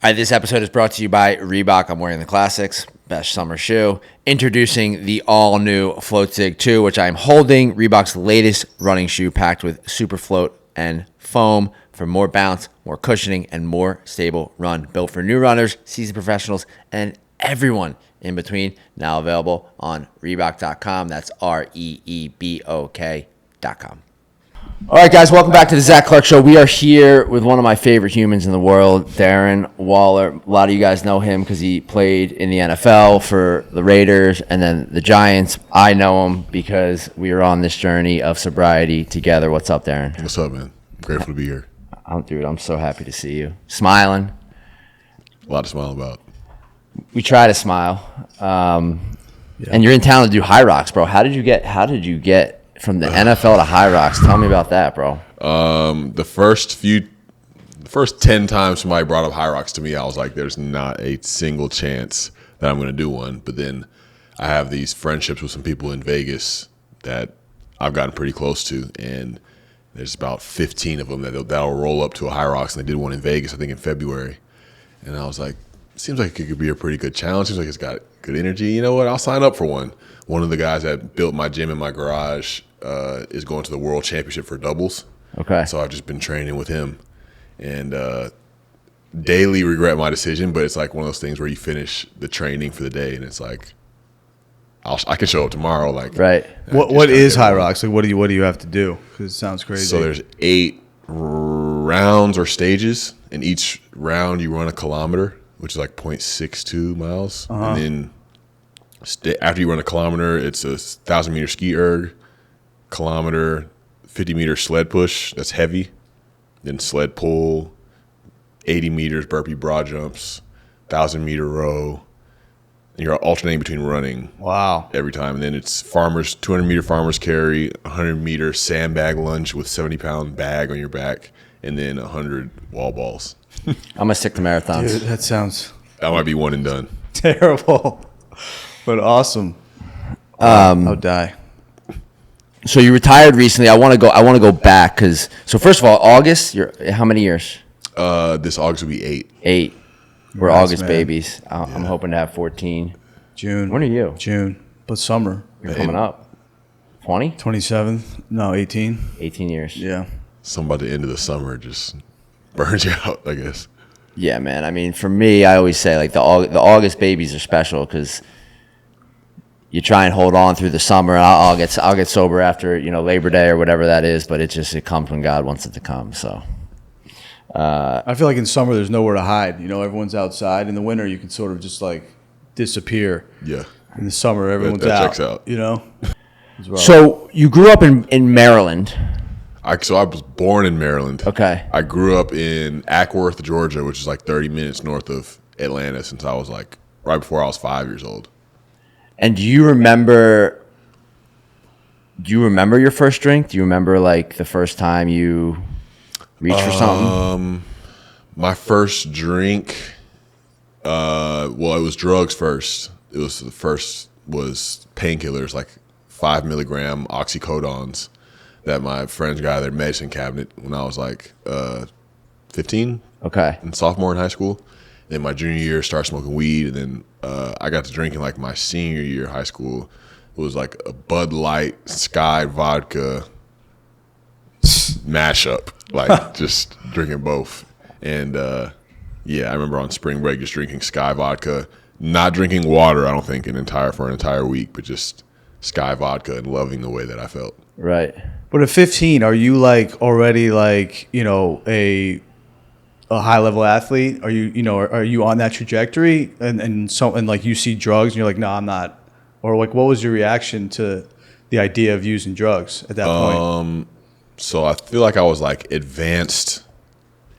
All right, this episode is brought to you by Reebok. I'm wearing the classics, best summer shoe. Introducing the all-new Float Zig 2, which I'm holding. Reebok's latest running shoe packed with super float and foam for more bounce, more cushioning, and more stable run. Built for new runners, seasoned professionals, and everyone in between. Now available on Reebok.com. That's REEBOK.com. All right, guys, welcome back to the Zac Clark Show. We are here with one of my favorite humans in the world, Darren Waller. A lot of you guys know him because he played in the NFL for the Raiders and then the Giants. I know him because we are on this journey of sobriety together. What's up, Darren? What's up, man? Grateful to be here. Dude, I'm so happy to see you. Smiling. A lot to smile about. We try to smile. And you're in town to do Hyrox, bro. How did you get from the NFL to Hyrox? Tell me about that, bro. The first 10 times somebody brought up Hyrox to me, I was like, there's not a single chance that I'm going to do one. But then I have these friendships with some people in Vegas that I've gotten pretty close to, and there's about 15 of them that'll roll up to a Hyrox, and they did one in Vegas, I think in February. And I was like, seems like it could be a pretty good challenge. Seems like it's got good energy. You know what? I'll sign up for one. One of the guys that built my gym in my garage is going to the World Championship for doubles. Okay. So I've just been training with him, and daily regret my decision. But it's like one of those things where you finish the training for the day, and it's like I can show up tomorrow. Like, right. What is Hyrox? Like, what do you have to do? Because it sounds crazy. So there's 8 rounds or stages, and each round you run a kilometer, which is like 0.62 miles, and then after you run a kilometer, it's a 1,000-meter ski erg, kilometer, 50-meter sled push, that's heavy, then sled pull, 80 meters burpee broad jumps, 1,000-meter row, and you're alternating between running. Wow. Every time. And then it's 200-meter farmer's carry, 100-meter sandbag lunge with 70-pound bag on your back, and then 100 wall balls. I'm going to stick to marathons. Dude, that sounds That might be one and done. terrible, but awesome. I'll die. So you retired recently. I want to go back because. So first of all, August. How many years? This August will be 8. 8. We're Nice, August man. babies. I'm hoping to have 14. June. When are you? June, but summer. You're coming up. 20? 27th? No, 18. 18 years. Yeah. Some by the end of the summer just burns you out, I guess. Yeah, man. I mean, for me, I always say like the August babies are special because you try and hold on through the summer. I'll get sober after Labor Day or whatever that is, but it comes when God wants it to come. So I feel like in summer there's nowhere to hide. Everyone's outside. In the winter you can sort of just like disappear. Yeah. In the summer everyone's that out. checks out. It's rough. So you grew up in Maryland. So I was born in Maryland. Okay. I grew up in Ackworth, Georgia, which is like 30 minutes north of Atlanta since I was like right before I was 5 years old. And do you remember your first drink? Do you remember like the first time you reached for something? My first drink, it was drugs first. The first was painkillers, like 5 milligram oxycodons that my friends got out of their medicine cabinet when I was like 15. Okay. And sophomore in high school. Then my junior year, started smoking weed, and then I got to drinking like my senior year of high school. It was like a Bud Light, Sky vodka mashup, like just drinking both. And I remember on spring break just drinking Sky vodka, not drinking water. I don't think for an entire week, but just Sky vodka and loving the way that I felt. Right. But at 15, are you like already like, a high level athlete? Are you on that trajectory and like you see drugs and you're like, no, I'm not? Or like, what was your reaction to the idea of using drugs at that point? So I feel like I was like advanced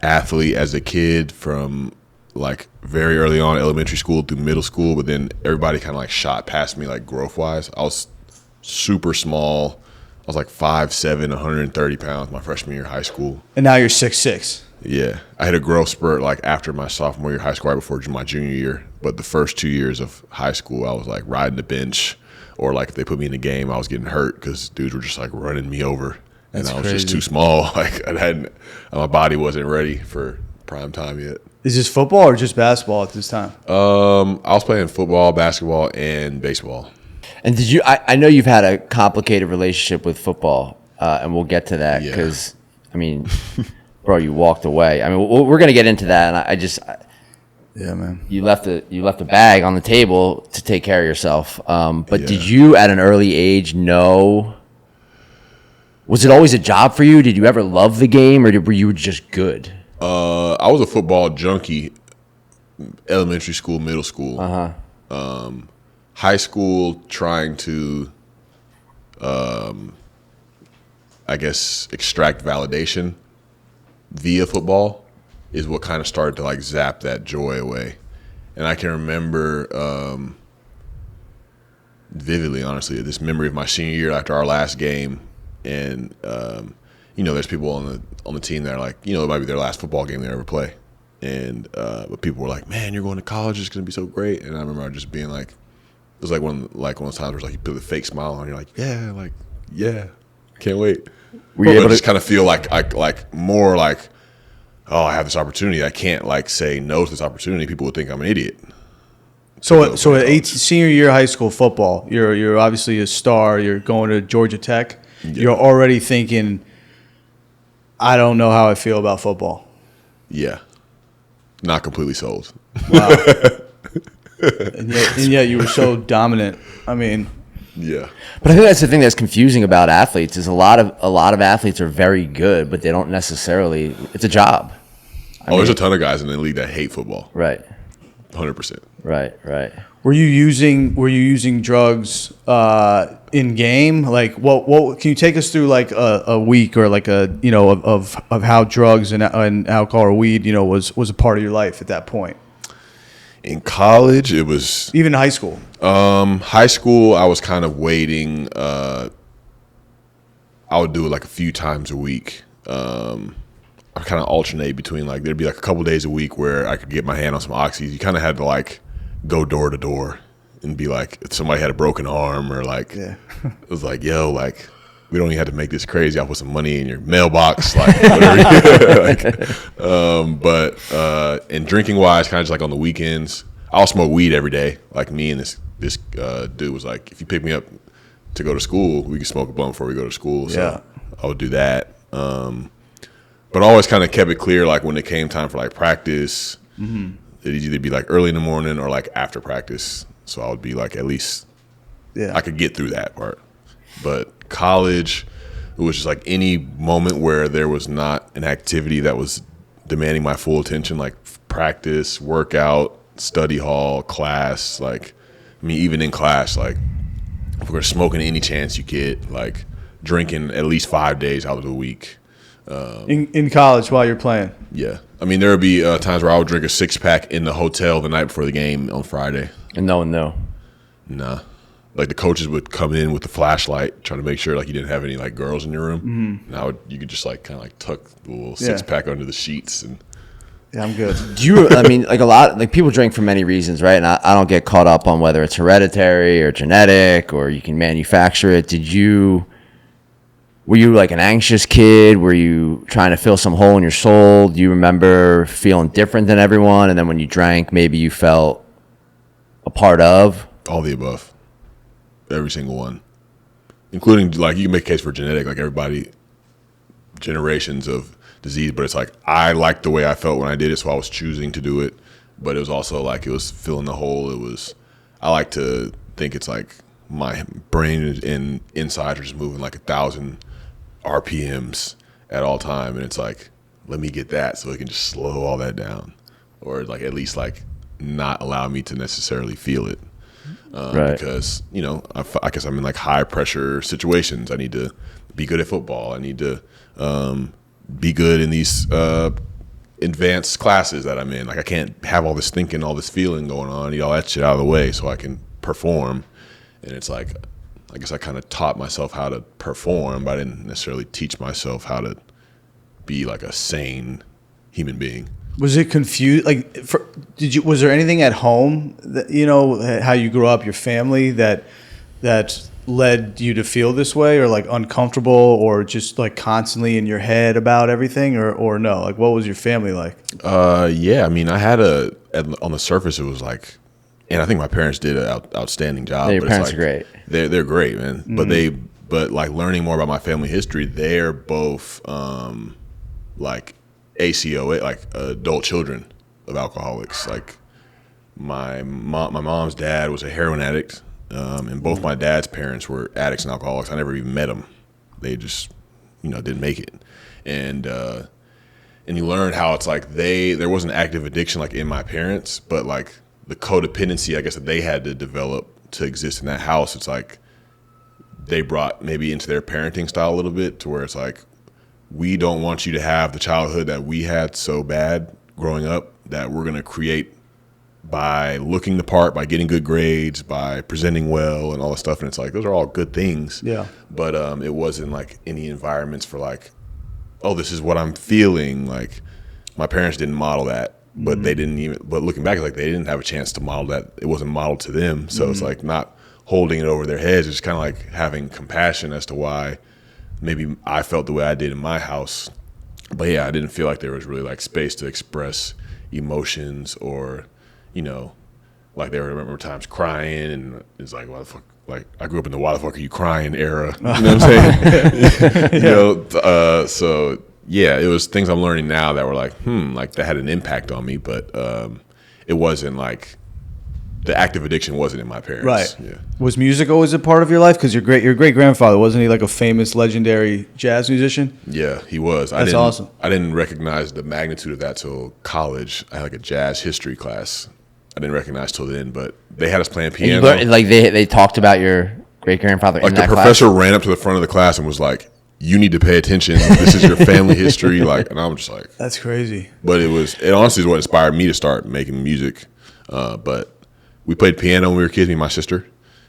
athlete as a kid from like very early on, elementary school through middle school, but then everybody kind of like shot past me like growth wise. I was super small. I was like 5'7", 130 pounds my freshman year of high school. And now you're 6'6". Yeah. I had a growth spurt like after my sophomore year of high school, right before my junior year. But the first 2 years of high school, I was like riding the bench, or like if they put me in the game, I was getting hurt because dudes were just like running me over. And I was just too small. Like my body wasn't ready for prime time yet. Is this football or just basketball at this time? I was playing football, basketball, and baseball. And did you? I know you've had a complicated relationship with football, and we'll get to that Yeah. because, I mean, bro, you walked away. I mean, we're gonna get into that, and Yeah, man. you left a bag on the table to take care of yourself. But Yeah. did you, at an early age, know? Was it always a job for you? Did you ever love the game, or were you just good? I was a football junkie, elementary school, middle school. High school, trying to, I guess, extract validation via football is what kind of started to like zap that joy away. And I can remember vividly, honestly, this memory of my senior year after our last game, and there's people on the team that are like, it might be their last football game they ever play, and but people were like, "Man, you're going to college. It's going to be so great." And I remember just being like, it was like one of those times where it's like you put a fake smile on, you're like, yeah, can't wait. Were you But able to just kind of feel like more like, oh, I have this opportunity. I can't like say no to this opportunity. People would think I'm an idiot. So at senior year of high school football, you're obviously a star. You're going to Georgia Tech. Yeah. You're already thinking, I don't know how I feel about football. Yeah, not completely sold. Wow. and yet you were so dominant. I mean, Yeah. But I think that's the thing that's confusing about athletes is a lot of athletes are very good, but they don't necessarily. It's a job. There's a ton of guys in the league that hate football. Right. 100%. Right. were you using drugs in game? Like, what can you take us through like a week or like of how drugs and alcohol or weed was a part of your life at that point? In college, it was Even high school. high school. I was kind of waiting. I would do it like a few times a week. I kind of alternate between like there'd be like a couple days a week where I could get my hand on some oxys. You kind of had to like go door to door and be like, if somebody had a broken arm or like, Yeah. it was like, yo, like we don't even have to make this crazy. I'll put some money in your mailbox, like whatever. And drinking wise, kind of just like on the weekends, I'll smoke weed every day. Like me and this dude was like, if you pick me up to go to school, we can smoke a blunt before we go to school. So Yeah. I would do that. But I always kind of kept it clear, like when it came time for like practice, it'd either be like early in the morning or like after practice. So I would be like, at least I could get through that part. But college, it was just like any moment where there was not an activity that was demanding my full attention, like practice, workout, study hall, class. Like, I mean, even in class, like if we're smoking any chance you get, like drinking at least 5 days out of the week. In college while you're playing. Yeah. I mean, there would be times where I would drink a 6-pack in the hotel the night before the game on Friday. And no one knew. Nah. Like the coaches would come in with the flashlight, trying to make sure like you didn't have any like girls in your room. Now you could just like kind of like tuck the little 6-pack under the sheets and. Yeah, I'm good. Do you? I mean, like a lot, like people drink for many reasons, right? And I don't get caught up on whether it's hereditary or genetic or you can manufacture it. Were you like an anxious kid? Were you trying to fill some hole in your soul? Do you remember feeling different than everyone? And then when you drank, maybe you felt a part of? All the above. Every single one. Including, like, you can make a case for genetic, like everybody, generations of disease, but it's like, I liked the way I felt when I did it, so I was choosing to do it. But it was also like, it was filling the hole. I like to think it's like my brain and insides are just moving like 1,000 RPMs at all time. And it's like, let me get that so it can just slow all that down. Or like, at least like not allow me to necessarily feel it. Right. Because, I guess I'm in like high pressure situations. I need to be good at football. I need to be good in these advanced classes that I'm in. Like I can't have all this thinking, all this feeling going on. I need all that shit out of the way so I can perform. And it's like, I guess I kind of taught myself how to perform, but I didn't necessarily teach myself how to be like a sane human being. Was it confused? Like, was there anything at home that how you grew up, your family that led you to feel this way, or like uncomfortable, or just like constantly in your head about everything, or no? Like, what was your family like? Yeah, I mean, I had on the surface, it was like, and I think my parents did an outstanding job. Yeah, your but parents it's are like, great. They're great, man. But like learning more about my family history, they're both like ACOA, like adult children of alcoholics. Like my mom's dad was a heroin addict, and both my dad's parents were addicts and alcoholics. I never even met them. They just, didn't make it. And you learn how it's like there was an active addiction like in my parents, but like the codependency, I guess, that they had to develop to exist in that house, it's like they brought maybe into their parenting style a little bit, to where it's like, we don't want you to have the childhood that we had so bad growing up, that we're going to create by looking the part, by getting good grades, by presenting well and all this stuff. And it's like, those are all good things. Yeah. But it wasn't like any environments for like, oh, this is what I'm feeling. Like my parents didn't model that, but they didn't even, but looking back, like they didn't have a chance to model that. It wasn't modeled to them. So it's like not holding it over their heads. It's kind of like having compassion as to why maybe I felt the way I did in my house. But yeah, I didn't feel like there was really like space to express emotions, or, like there were times crying, and it's like, why the fuck? Like I grew up in the "why the fuck are you crying" era. You know what I'm saying? So yeah, it was things I'm learning now that were like, like that had an impact on me, but it wasn't like the active addiction wasn't in my parents. Right. Yeah. Was music always a part of your life? Because your great grandfather, wasn't he like a famous, legendary jazz musician? Yeah, he was. That's awesome. I didn't recognize the magnitude of that till college. I had like a jazz history class. I didn't recognize till then, but they had us playing piano. Like they talked about your great grandfather. Like in the that professor class? ran up to the front of the class and was like, "You need to pay attention. This is your family history." Like, and I'm just like, That's crazy. but it honestly is what inspired me to start making music. But we played piano when we were kids, me and my sister,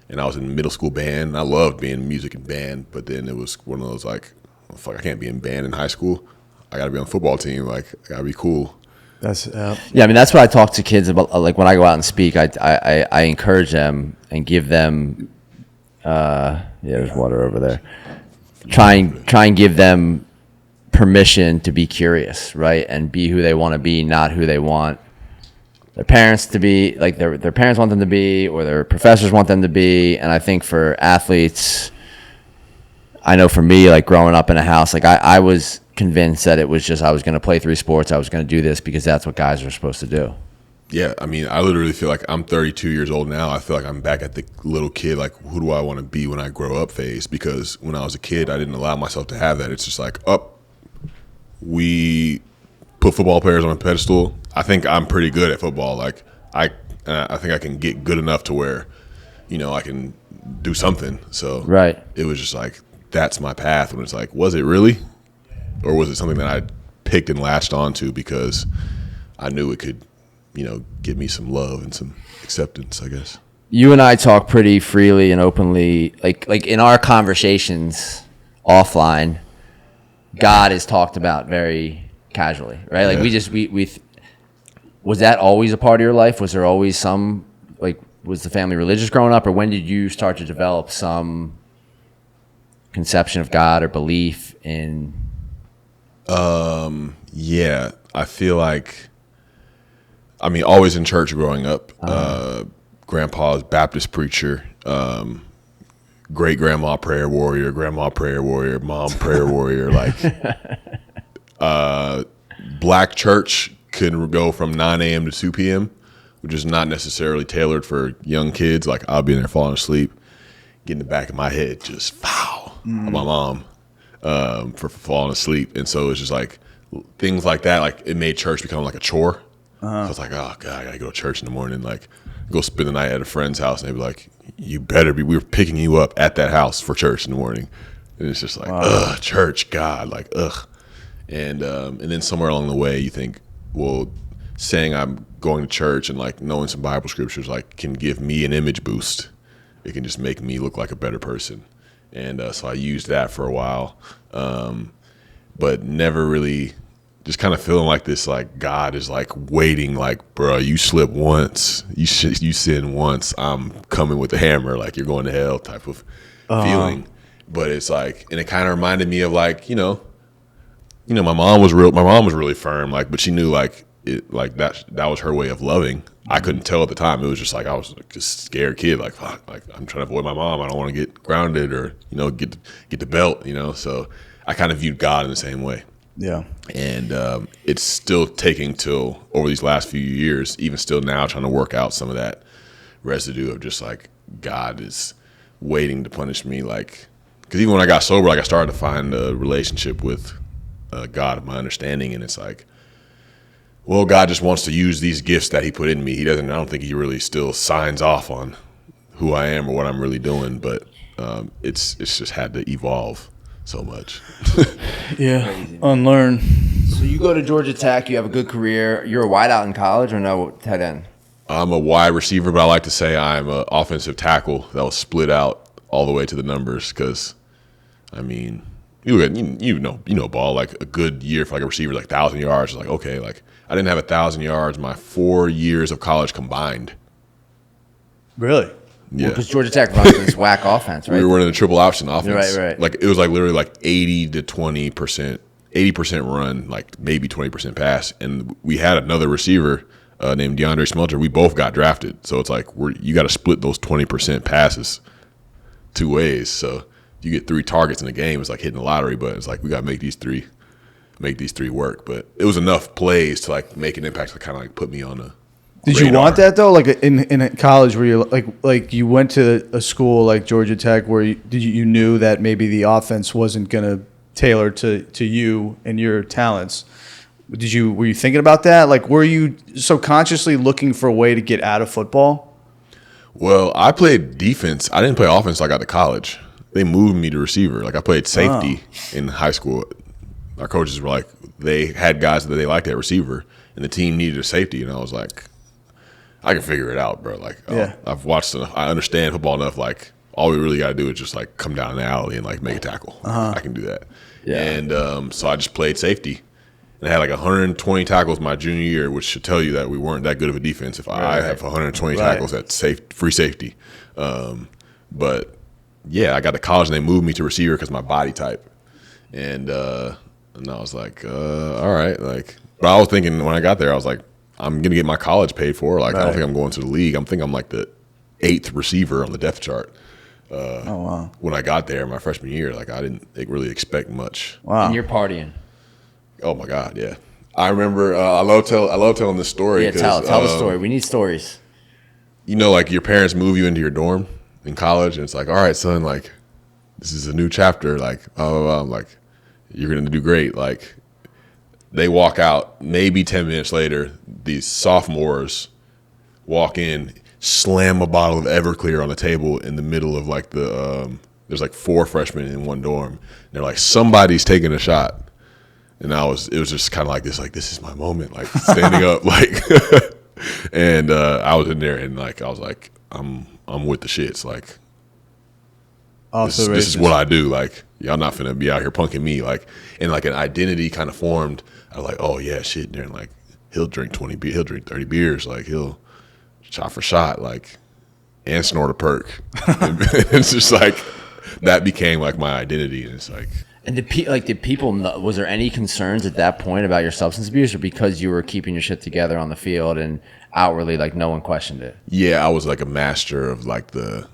and I was in middle school band. And I loved being in music and band, but then it was one of those like, oh, fuck, I can't be in band in high school. I got to be on the football team. Like, I got to be cool. That's Yeah, I mean, that's what I talk to kids about. Like when I go out and speak, I encourage them and give them. Yeah, there's water over there. Try and give them permission to be curious, right, and be who they want to be, not who they want their parents to be. Like their parents want them to be, or their professors want them to be. And I think for athletes, I know for me, like growing up in a house, like I was convinced that it was just I was going to play 3 sports. I was going to do this because that's what guys are supposed to do. Yeah, I mean, I literally feel like I'm 32 years old now. I feel like I'm back at the little kid, like, who do I want to be when I grow up phase? Because when I was a kid, I didn't allow myself to have that. It's just like, we put football players on a pedestal. I think I'm pretty good at football. Like, I think I can get good enough to where, I can do something. So Right. It was just like, that's my path. When it's like, was it really? Or was it something that I picked and latched onto because I knew it could, give me some love and some acceptance, I guess. You and I talk pretty freely and openly, like in our conversations offline. God is talked about very casually, right? Like we was that always a part of your life? Was there always some, like, was the family religious growing up, or when did you start to develop some conception of God or belief in? Yeah, I feel like, I mean, always in church growing up. Grandpa's Baptist preacher, great grandma prayer warrior, mom prayer warrior. Like, black church can go from 9 a.m. to 2 p.m., which is not necessarily tailored for young kids. Like, I'll be in there falling asleep, get in the back of my head, just foul on my mom for falling asleep. And so it's just like things like that. Like, it made church become like a chore. So I was like, oh God, I gotta go to church in the morning. Like, go spend the night at a friend's house, and they'd be like, you better be. We were picking you up at that house for church in the morning, and it's just like, ugh, church, God, like, ugh. And then somewhere along the way, you think, well, saying I'm going to church and like knowing some Bible scriptures like can give me an image boost. It can just make me look like a better person, and so I used that for a while, but never really. Just kind of feeling like this, like God is like waiting, like, bro, you slip once, you sin once, I'm coming with the hammer, like you're going to hell type of feeling. But it's like, and it kind of reminded me of like, my mom was really firm, like, but she knew like that was her way of loving. I couldn't tell at the time. It was just like I was just a scared kid, like fuck, like I'm trying to avoid my mom. I don't want to get grounded or get the belt. So I kind of viewed God in the same way. Yeah. And it's still taking till over these last few years, even still now, trying to work out some of that residue of just like God is waiting to punish me, like. Because even when I got sober, like I started to find a relationship with God of my understanding, and it's like, well, God just wants to use these gifts that He put in me. I don't think He really still signs off on who I am or what I'm really doing, but it's just had to evolve so much. Yeah, unlearn. So you go to Georgia Tech, you have a good career. You're a wideout in college or no tight end? I'm a wide receiver, but I like to say I'm an offensive tackle that was split out all the way to the numbers because, I mean, you know ball, like a good year for like a receiver, like 1,000 yards. It's like, okay, like I didn't have 1,000 yards my 4 years of college combined. Really? Yeah. Because Georgia Tech runs this whack offense, right? We were running a triple option offense. Right. Like it was like literally like 80 to 20%, 80% run, like maybe 20% pass. And we had another receiver named DeAndre Smelter. We both got drafted. So it's like you got to split those 20% passes 2 ways. So you get 3 targets in a game. It's like hitting the lottery, but it's like we got to make these three work. But it was enough plays to like make an impact to kind of like put me on a Did radar. you want that though? Like in college, where you like you went to a school like Georgia Tech, where you knew that maybe the offense wasn't going to tailor to you and your talents. Were you thinking about that? Like, were you subconsciously looking for a way to get out of football? Well, I played defense. I didn't play offense till I got to college. They moved me to receiver. Like I played safety in high school. Our coaches were like, they had guys that they liked at receiver, and the team needed a safety, and I was like, I can figure it out, bro. Like, Yeah. I've watched enough. I understand football enough. Like, all we really got to do is just like come down the alley and like make a tackle. I can do that. Yeah. And so I just played safety, and I had like 120 tackles my junior year, which should tell you that we weren't that good of a defense. If I have 120 tackles at free safety, but yeah, I got to college and they moved me to receiver because my body type, and I was like, all right, like. But I was thinking when I got there, I was like, I'm gonna get my college paid for. Like, I don't think I'm going to the league. I'm thinking I'm like the 8th receiver on the depth chart. When I got there my freshman year, like I didn't really expect much. Wow. And you're partying. Oh my God, yeah. I remember. I love telling this story. Yeah, tell the story. We need stories. Like your parents move you into your dorm in college, and it's like, all right, son, like this is a new chapter. Like, I'm like, you're gonna do great. Like, they walk out. Maybe 10 minutes later, these sophomores walk in, slam a bottle of Everclear on the table in the middle of like there's like 4 freshmen in one dorm. And they're like, somebody's taking a shot. And it was just kind of like this is my moment, like standing up, like, and I was in there and like, I was like, I'm with the shits. Like, this is what I do. Like, y'all not finna be out here punking me. Like, and like an identity kind of formed. I was like, oh yeah, shit. And like, he'll drink 30 beers. Like, he'll shot for shot, like, and snort a perk. It's just like, that became like my identity. And it's like. And did people know, was there any concerns at that point about your substance abuse, or because you were keeping your shit together on the field and outwardly, like, no one questioned it? Yeah, I was like a master of like the,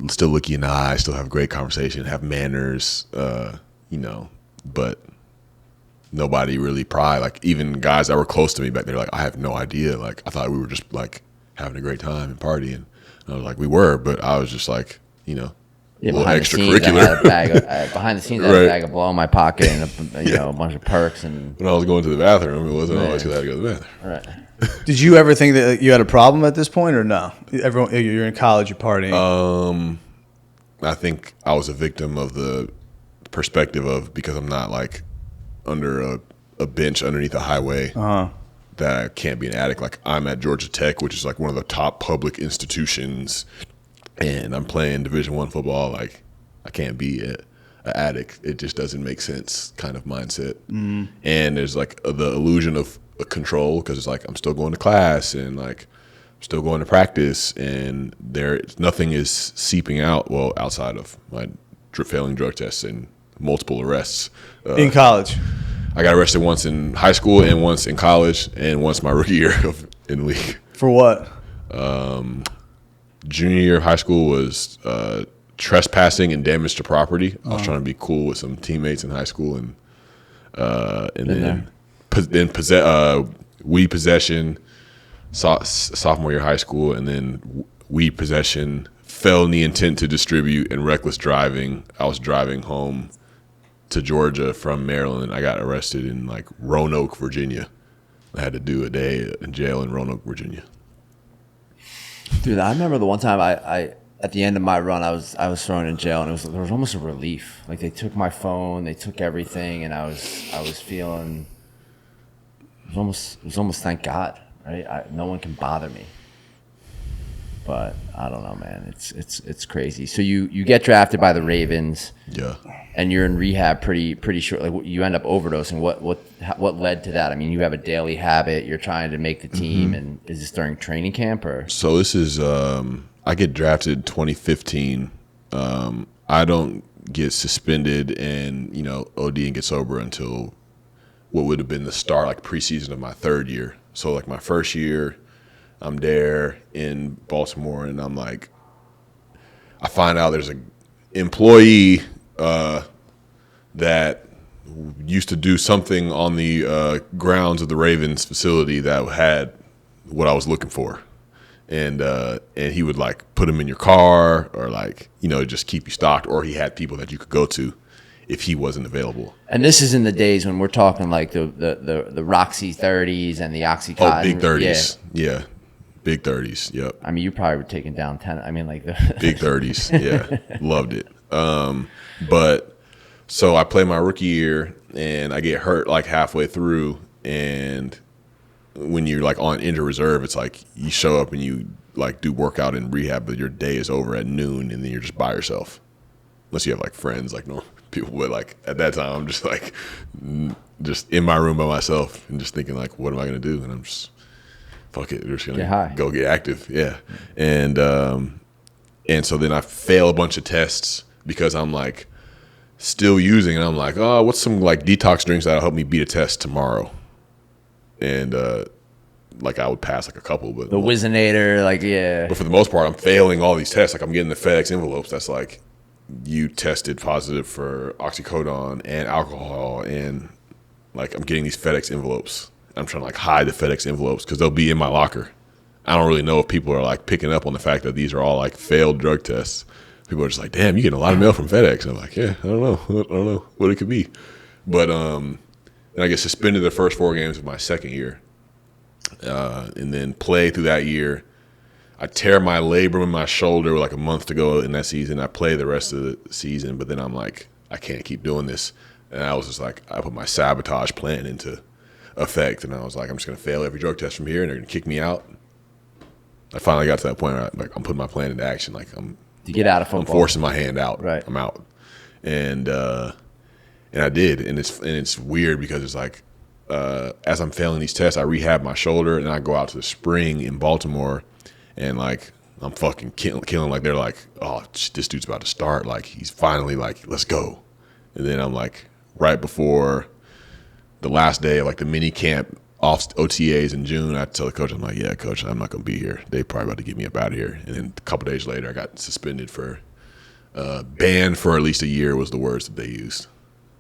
still look you in the eye, still have great conversation, have manners, but nobody really pried. Like even guys that were close to me back there, like I have no idea. Like I thought we were just like having a great time and partying. And I was like, we were, but I was just like, a little extracurricular. Behind the scenes, I had a bag of blow in my pocket and a bunch of perks. And when I was going to the bathroom, it wasn't always because I had to go to the bathroom. Right. Did you ever think that you had a problem at this point, or no? You're in college, you're partying. I think I was a victim of the perspective of, because I'm not like under a bench underneath a highway, that I can't be an addict. Like I'm at Georgia Tech, which is like one of the top public institutions, and I'm playing Division I football. Like I can't be an addict. It just doesn't make sense, kind of mindset. And there's like the illusion of control, because it's like I'm still going to class and like still going to practice, and nothing is seeping out. Well, outside of my failing drug tests and multiple arrests. In college. I got arrested once in high school and once in college and once my rookie year in the league. For what? Junior year of high school was trespassing and damage to property. I was trying to be cool with some teammates in high school, and then weed possession sophomore year of high school, and then weed possession, felony intent to distribute, and reckless driving. I was driving home to Georgia from Maryland. I got arrested in like Roanoke, Virginia. I had to do a day in jail in Roanoke, Virginia. Dude, I remember the one time I at the end of my run, I was thrown in jail, and there was almost a relief. Like, they took my phone, they took everything, and I was feeling it was almost thank God, right? No one can bother me. But I don't know, man. It's crazy. So you get drafted by the Ravens. Yeah. And you're in rehab pretty short. Like, you end up overdosing. What led to that? I mean, you have a daily habit. You're trying to make the team, and is this during training camp or? So this is I get drafted 2015. I don't get suspended and OD and get sober until what would have been the start, like preseason of my third year. So like my first year, I'm there in Baltimore, and I'm like, I find out there's an employee that used to do something on the grounds of the Ravens facility that had what I was looking for, and he would like put them in your car, or like just keep you stocked, or he had people that you could go to if he wasn't available. And this is in the days when we're talking like the Roxy 30s and the Oxycontin. Oh, big 30s, yeah. Big 30s, yep. I mean, you probably were taking down 10. I mean, like big 30s, yeah. Loved it. But so I play my rookie year, and I get hurt like halfway through. And when you're like on injured reserve, it's like you show up and you like do workout in rehab, but your day is over at noon, and then you're just by yourself, unless you have like friends, like normal people. But like at that time, I'm just like just in my room by myself and just thinking like, what am I gonna do? And I'm just, fuck it, we're just gonna go get active. Yeah. And so then I fail a bunch of tests because I'm like still using, and I'm like, oh, what's some like detox drinks that'll help me beat a test tomorrow? And like I would pass like a couple, but the Wizinator, like, yeah. But for the most part, I'm failing all these tests. Like I'm getting the FedEx envelopes that's like, you tested positive for oxycodone and alcohol, and like I'm getting these FedEx envelopes. I'm trying to like hide the FedEx envelopes because they'll be in my locker. I don't really know if people are like picking up on the fact that these are all like failed drug tests. People are just like, damn, you getting a lot of mail from FedEx. And I'm like, yeah, I don't know what it could be. But then I get suspended the first 4 games of my second year, and then play through that year. I tear my labrum in my shoulder with like a month to go in that season. I play the rest of the season, but then I'm like, I can't keep doing this. And I was just like, I put my sabotage plan into effect, and I was like, I'm just gonna fail every drug test from here, and they're gonna kick me out. I finally got to that point where I'm putting my plan into action. Like I'm to get out of football. I'm forcing my hand out. Right. I'm out, and I did, and it's weird because it's like as I'm failing these tests, I rehab my shoulder, and I go out to the spring in Baltimore, and like I'm fucking killing. Like they're like, oh, this dude's about to start. Like he's finally like, let's go, and then I'm like right before the last day of like the mini camp off OTAs in June, I tell the coach, I'm like, yeah, coach, I'm not going to be here. They probably about to get me up out of here. And then a couple days later, I got suspended for banned for at least a year was the words that they used.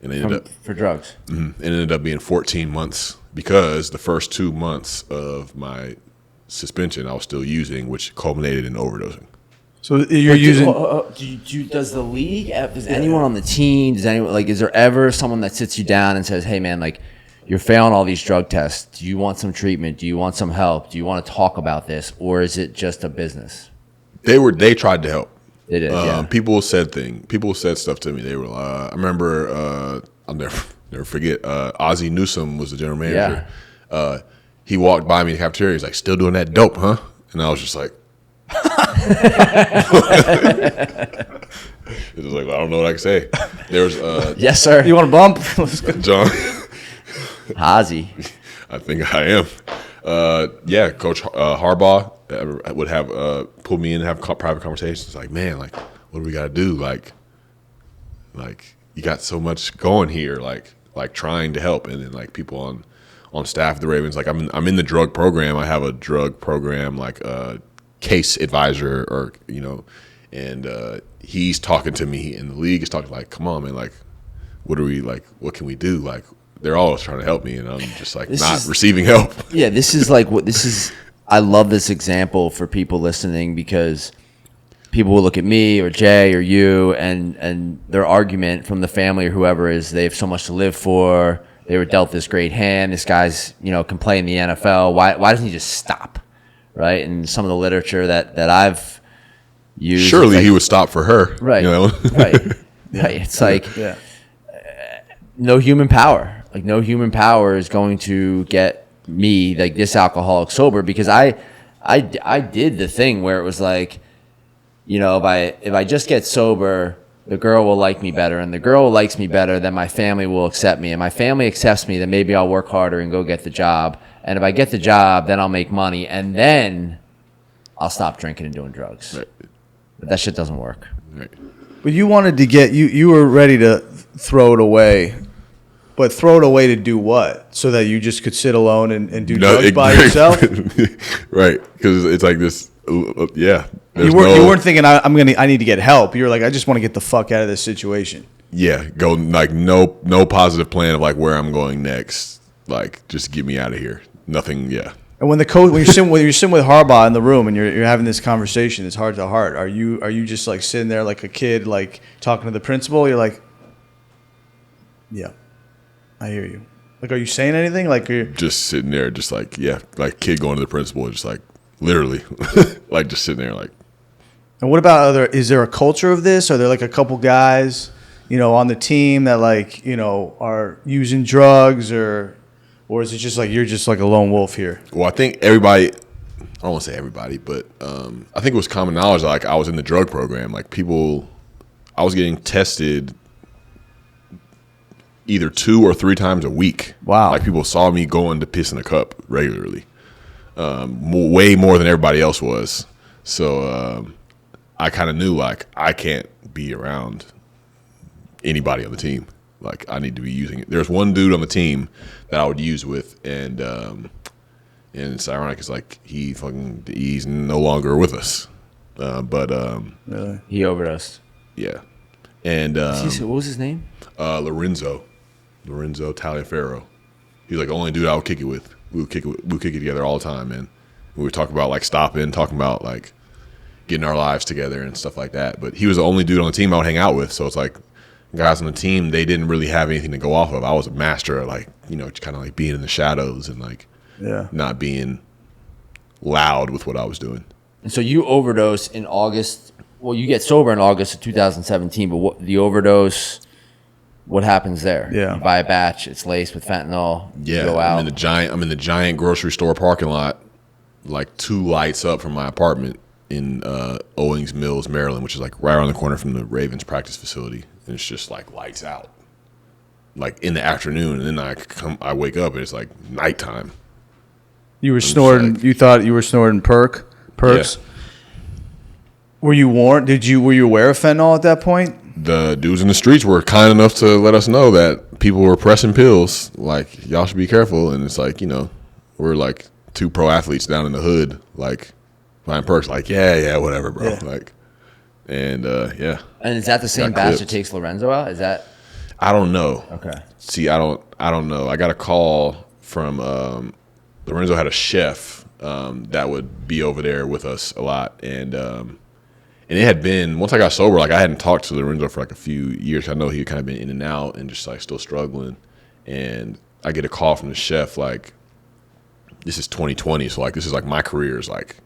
And it ended up for drugs. It ended up being 14 months because the first 2 months of my suspension I was still using, which culminated in overdosing. So you're using. Does the league? Does anyone on the team? Does anyone like? Is there ever someone that sits you down and says, "Hey, man, like, you're failing all these drug tests. Do you want some treatment? Do you want some help? Do you want to talk about this, or is it just a business?" They tried to help. They did. Yeah. People said stuff to me. They were. I remember. I'll never forget. Ozzie Newsome was the general manager. Yeah. He walked by me in the cafeteria. He's like, "Still doing that dope, huh?" And I was just like. It was like, I don't know what I can say. There was yes, sir. You want a bump? John Ozzy. I think I am. Yeah, Coach Harbaugh that would have pull me in and have private conversations. Like, man, like, what do we got to do? Like you got so much going here. Like trying to help, and then like people on staff at the Ravens. Like I'm in the drug program. I have a drug program, like a case advisor, or and he's talking to me, and the league is talking like, come on, man, like, what can we do? Like, they're always trying to help me, and I'm just like receiving help. Yeah, this is like I love this example for people listening, because people will look at me or Jay or you, and their argument from the family or whoever is they have so much to live for. They were dealt this great hand. This guy's, can play in the NFL. Why doesn't he just stop? Right? And some of the literature that I've used. Surely he would stop for her. Right. Right. Right. It's like no human power. Like, no human power is going to get me, like, this alcoholic, sober, because I did the thing where it was like, if I just get sober, the girl will like me better, and the girl likes me better, then my family will accept me, and my family accepts me, then maybe I'll work harder and go get the job, and if I get the job, then I'll make money, and then I'll stop drinking and doing drugs. Right. But that shit doesn't work. Right. But you wanted to you were ready to throw it away. But throw it away to do what? So that you just could sit alone and do drugs by yourself? Right. Because it's like this, yeah. You weren't thinking, I need to get help. You were like, I just want to get the fuck out of this situation. Yeah. Go, like, no positive plan of, like, where I'm going next. Like, just get me out of here. Nothing, yeah. And when you're sitting with Harbaugh in the room and you're having this conversation, it's heart to heart. Are you just, like, sitting there like a kid, like, talking to the principal? You're like, yeah. I hear you. Like, are you saying anything? Like, you're just sitting there, just like, yeah, like kid going to the principal, just like literally, like just sitting there, like. And what about is there a culture of this? Are there like a couple guys, on the team that like, are using drugs, or is it just like you're just like a lone wolf here? Well, I think everybody. I don't want to say everybody, but I think it was common knowledge. Like, I was in the drug program. Like, I was getting tested either 2 or 3 times a week. Wow. Like, people saw me going to piss in a cup regularly. Way more than everybody else was. So I kind of knew, like, I can't be around anybody on the team. Like, I need to be using it. There's one dude on the team that I would use with, and it's ironic. It's like he's no longer with us. Really? He overdosed. Yeah. And what was his name? Lorenzo Taliaferro. He's like the only dude I would kick it with. We would kick it together all the time, man. We would talk about like stopping, talking about like getting our lives together and stuff like that. But he was the only dude on the team I would hang out with. So it's like guys on the team, they didn't really have anything to go off of. I was a master at like, kind of like being in the shadows and like not being loud with what I was doing. And so you overdose in August. Well, you get sober in August of 2017, but the overdose, what happens there? Yeah. You buy a batch, it's laced with fentanyl. Yeah, you go out. I'm in the giant grocery store parking lot, like 2 lights up from my apartment in Owings Mills, Maryland, which is like right around the corner from the Ravens practice facility. And it's just like lights out, like in the afternoon. And then I wake up and it's like nighttime. You were snorting. You thought you were snorting perks. Yeah. Were you warned? Were you aware of fentanyl at that point? The dudes in the streets were kind enough to let us know that people were pressing pills. Like, y'all should be careful. And it's like, we're like 2 pro athletes down in the hood, like buying perks. Like, yeah, whatever, bro. Yeah. Like, and yeah. And is that the same batch that takes Lorenzo out? Is that? I don't know. Okay. See, I don't know. I got a call from Lorenzo had a chef that would be over there with us a lot, and it had been, once I got sober, like I hadn't talked to Lorenzo for like a few years. I know he had kind of been in and out and just like still struggling. And I get a call from the chef, like, this is 2020. So like, this is like my career is like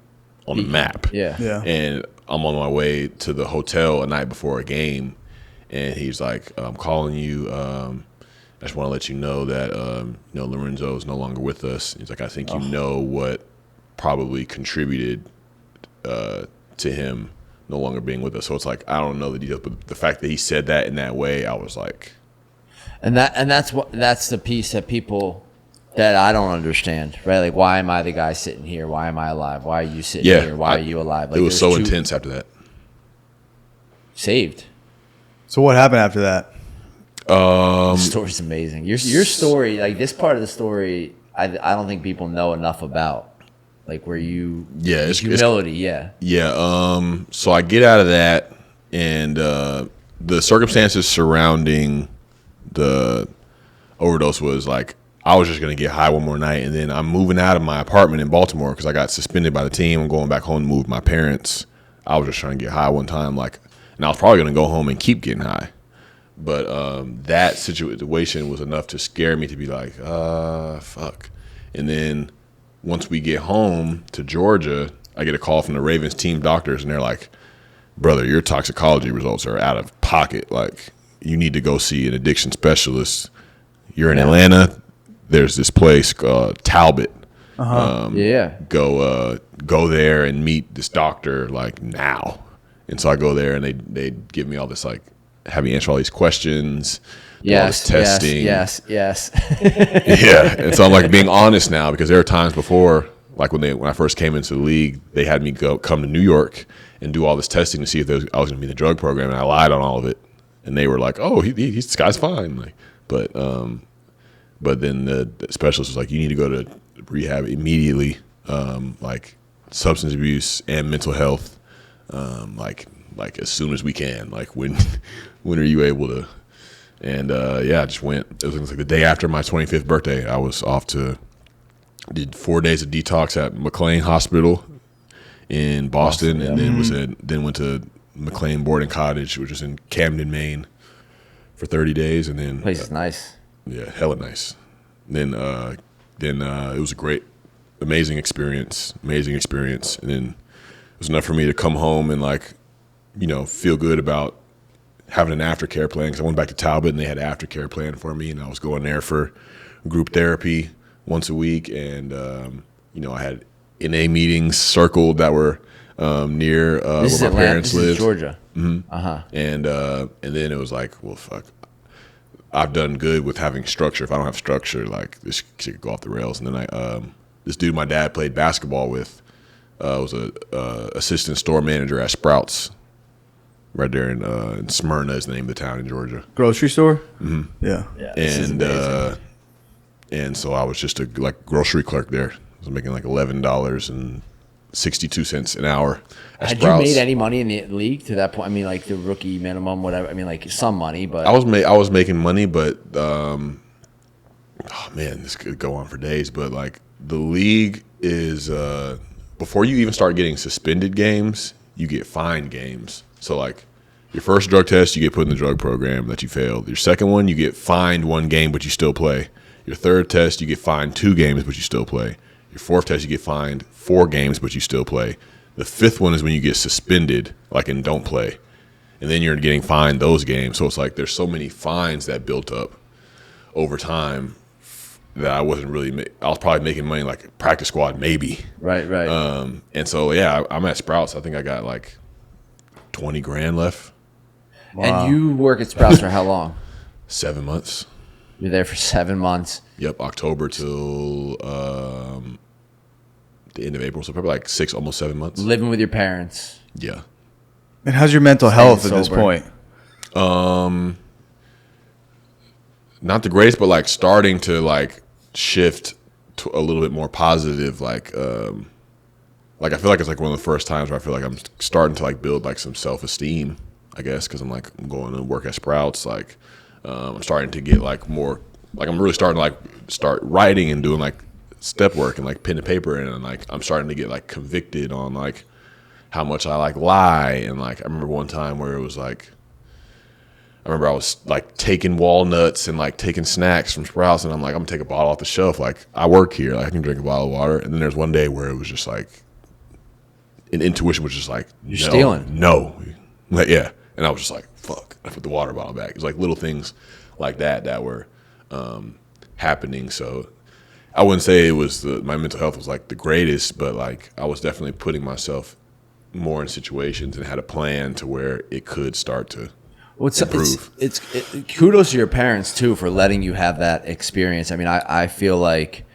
on the map. Yeah. And I'm on my way to the hotel a night before a game. And he's like, I'm calling you. I just want to let you know that, Lorenzo is no longer with us. He's like, I think you know what probably contributed to him no longer being with us. So it's like, I don't know the details, but the fact that he said that in that way, I was like, and that's the piece that people, that I don't understand, right? Like, why am I the guy sitting here? Why am I alive? Why are you sitting here? Why are you alive? Like, it was so intense after that. Saved. So what happened after that? The story's amazing. Your story, like this part of the story, I don't think people know enough about. Like where you, it's humility, So I get out of that, and the circumstances surrounding the overdose was like I was just gonna get high one more night, and then I'm moving out of my apartment in Baltimore because I got suspended by the team. I'm going back home to move with my parents. I was just trying to get high one time, and I was probably gonna go home and keep getting high. But that situation was enough to scare me to be like, fuck. And then once we get home to Georgia, I get a call from the Ravens team doctors, and they're like, brother, your toxicology results are out of pocket. Like, you need to go see an addiction specialist. You're in Atlanta. There's this place called Talbot. Go there and meet this doctor, like, now. And so I go there, and they give me all this, like, have me answer all these questions, all this testing. Yes. Yeah. And so I'm like being honest now, because there are times before, like when I first came into the league, they had me come to New York and do all this testing to see if I was going to be in the drug program, and I lied on all of it. And they were like, "Oh, this guy's fine." Like, but then the specialist was like, "You need to go to rehab immediately, like substance abuse and mental health, like as soon as we can. Like when are you able to?" And I just went. It was like the day after my 25th birthday. I was off did 4 days of detox at McLean Hospital in Boston, and then went to McLean Boarding Cottage, which is in Camden, Maine, for 30 days, and then place is nice. Yeah, hella nice. Then it was a great, amazing experience, and then it was enough for me to come home and feel good about having an aftercare plan, because I went back to Talbot and they had an aftercare plan for me, and I was going there for group therapy once a week, and I had NA meetings circled that were near where my parents lived. This is Georgia. Mm-hmm. And then it was like, well, fuck, I've done good with having structure. If I don't have structure, like this shit could go off the rails. And then this dude my dad played basketball with was a assistant store manager at Sprouts, right there in Smyrna is the name of the town in Georgia. Grocery store? Mm-hmm. Yeah. And so I was just a grocery clerk there. I was making like $11.62 an hour at Had Sprouts. you made any money in the league to that point? I mean, like the rookie minimum, whatever. I mean, like some money, but I was making money, but oh man, this could go on for days. But like the league is before you even start getting suspended games, you get fined games. So like your first drug test, you get put in the drug program that you failed. Your second one, you get fined 1 game, but you still play. Your third test, you get fined 2 games, but you still play. Your fourth test, you get fined 4 games, but you still play. The fifth one is when you get suspended, and don't play. And then you're getting fined those games. So it's like there's so many fines that built up over time that I wasn't really I was probably making money like practice squad, maybe. Right. And so, yeah, I'm at Sprouts. I think I got like 20 grand left. Wow. And you work at Sprouts for how long? 7 months. You're there for 7 months. Yep, October till the end of April, so probably like 6, almost 7 months. Living with your parents. Yeah. And how's your mental health at this sober. point? Not the greatest, but like starting to shift to a little bit more positive. I feel like it's like one of the first times where I feel like I'm starting to build some self-esteem, I guess, because I'm going to work at Sprouts. I'm starting to get more. I'm really starting to start writing and doing step work and pen and paper, and I'm starting to get convicted on how much I lie. And I remember one time where it was I was taking walnuts and taking snacks from Sprouts, and I'm gonna take a bottle off the shelf. I work here, I can drink a bottle of water. And then there's one day where it was just an intuition was just you're stealing. No, yeah. And I was just fuck. I put the water bottle back. It's little things like that were happening. So I wouldn't say it was my mental health was the greatest, but I was definitely putting myself more in situations and had a plan to where it could start to improve. It's kudos to your parents too for letting you have that experience. I mean, I feel like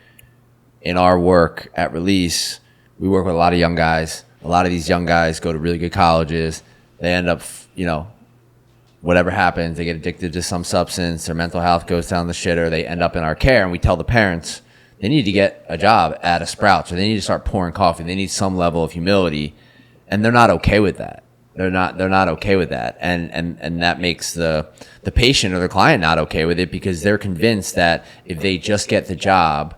in our work at Release, we work with a lot of young guys. A lot of these young guys go to really good colleges. They end up, whatever happens, they get addicted to some substance, their mental health goes down the shitter, they end up in our care, and we tell the parents they need to get a job at a Sprouts, or they need to start pouring coffee. They need some level of humility, and they're not okay with that. They're not okay with that, and that makes the patient or the client not okay with it, because they're convinced that if they just get the job,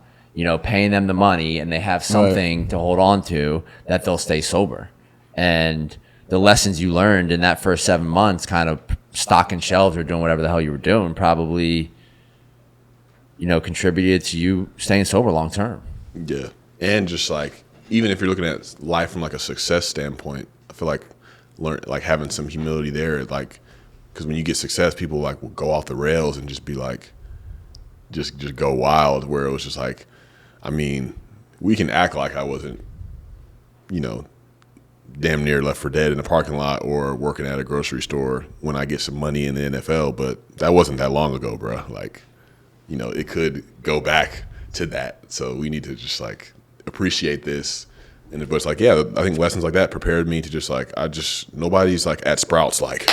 paying them the money, and they have something to hold on to, that they'll stay sober. And the lessons you learned in that first 7 months, kind of stocking shelves or doing whatever the hell you were doing, probably contributed to you staying sober long term. Yeah, and just like, even if you're looking at life from like a success standpoint, I feel like having some humility there, like, because when you get success, people like will go off the rails and just be like, just go wild. Where it was just like, I mean, we can act like I wasn't, damn near left for dead in a parking lot or working at a grocery store when I get some money in the NFL, but that wasn't that long ago, bro. Like, it could go back to that. So we need to just like appreciate this. And it's like, yeah, I think lessons like that prepared me to just like, nobody's like at Sprouts like,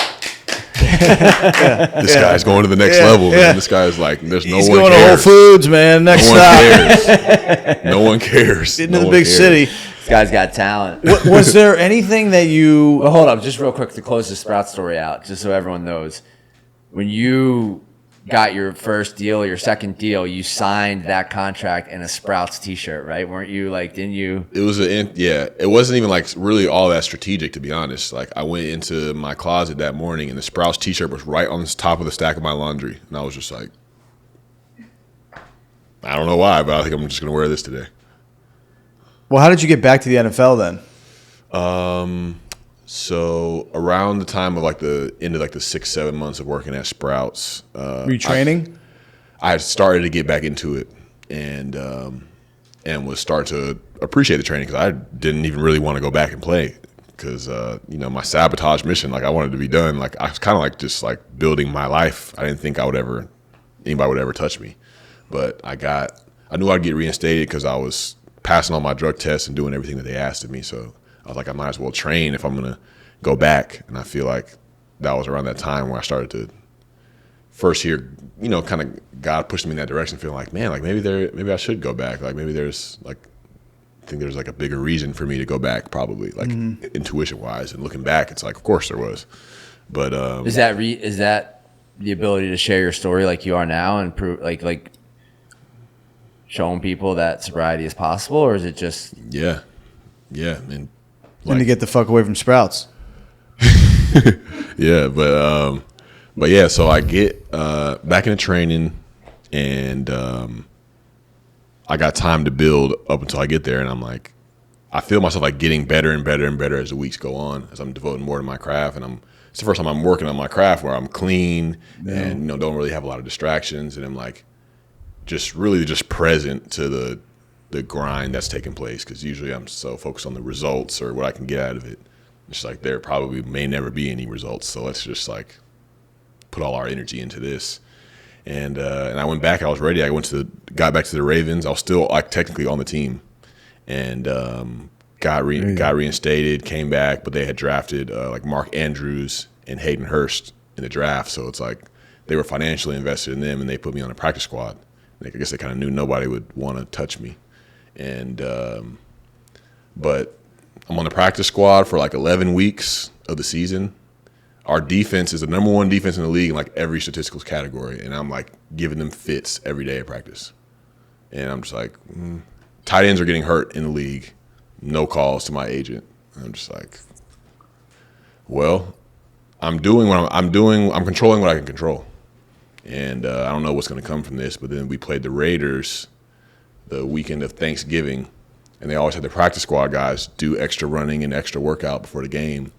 this guy's going to the next level, man. This guy's like, He's going to Whole Foods, man. Next stop. No one cares. Getting to the big city. This guy's got talent. Was there anything that you... Well, hold up, just real quick to close the Sprouts story out, just so everyone knows. When you got your first deal, your second deal, you signed that contract in a Sprouts t-shirt, right? Weren't you like, didn't you? It was it wasn't even like really all that strategic, to be honest. Like, I went into my closet that morning and the Sprouts t-shirt was right on the top of the stack of my laundry. And I was just like, I don't know why, but I think I'm just going to wear this today. Well, how did you get back to the NFL then? So around the time of like the end of like the 6-7 months of working at Sprouts, Were you training? I started to get back into it, and was start to appreciate the training, because I didn't even really want to go back and play, because my sabotage mission, like, I wanted to be done. Like, I was kind of like just like building my life. I didn't think anybody would ever touch me, but I knew I'd get reinstated because I was passing all my drug tests and doing everything that they asked of me. So I was like, I might as well train if I'm going to go back. And I feel like that was around that time where I started to first hear, kind of God pushed me in that direction, feeling like, man, like maybe I should go back. Like, maybe there's like, I think there's like a bigger reason for me to go back, probably, like, intuition wise. And looking back, it's like, of course there was. But is that the ability to share your story like you are now and prove like showing people that sobriety is possible, or is it just yeah, and like, and to get the fuck away from Sprouts? Yeah, but yeah, so I get back into training, and I got time to build up until I get there, and I'm like, I feel myself like getting better and better and better as the weeks go on, as I'm devoting more to my craft, and it's the first time I'm working on my craft where I'm clean and don't really have a lot of distractions, and I'm like just really just present to the grind that's taking place, because usually I'm so focused on the results or what I can get out of it. It's like there probably may never be any results, so let's just like put all our energy into this. And I went back. I was ready. I got back to the Ravens. I was still like technically on the team, and got reinstated. Came back, but they had drafted like Mark Andrews and Hayden Hurst in the draft. So it's like they were financially invested in them, and they put me on a practice squad. Like, I guess they kind of knew nobody would want to touch me, and but I'm on the practice squad for like 11 weeks of the season. Our defense is the number one defense in the league in like every statistical category, and I'm like giving them fits every day at practice. And I'm just like, tight ends are getting hurt in the league. No calls to my agent. And I'm just like, well, I'm doing what I'm doing. I'm controlling what I can control. And I don't know what's going to come from this, but then we played the Raiders the weekend of Thanksgiving, and they always had the practice squad guys do extra running and extra workout before the game.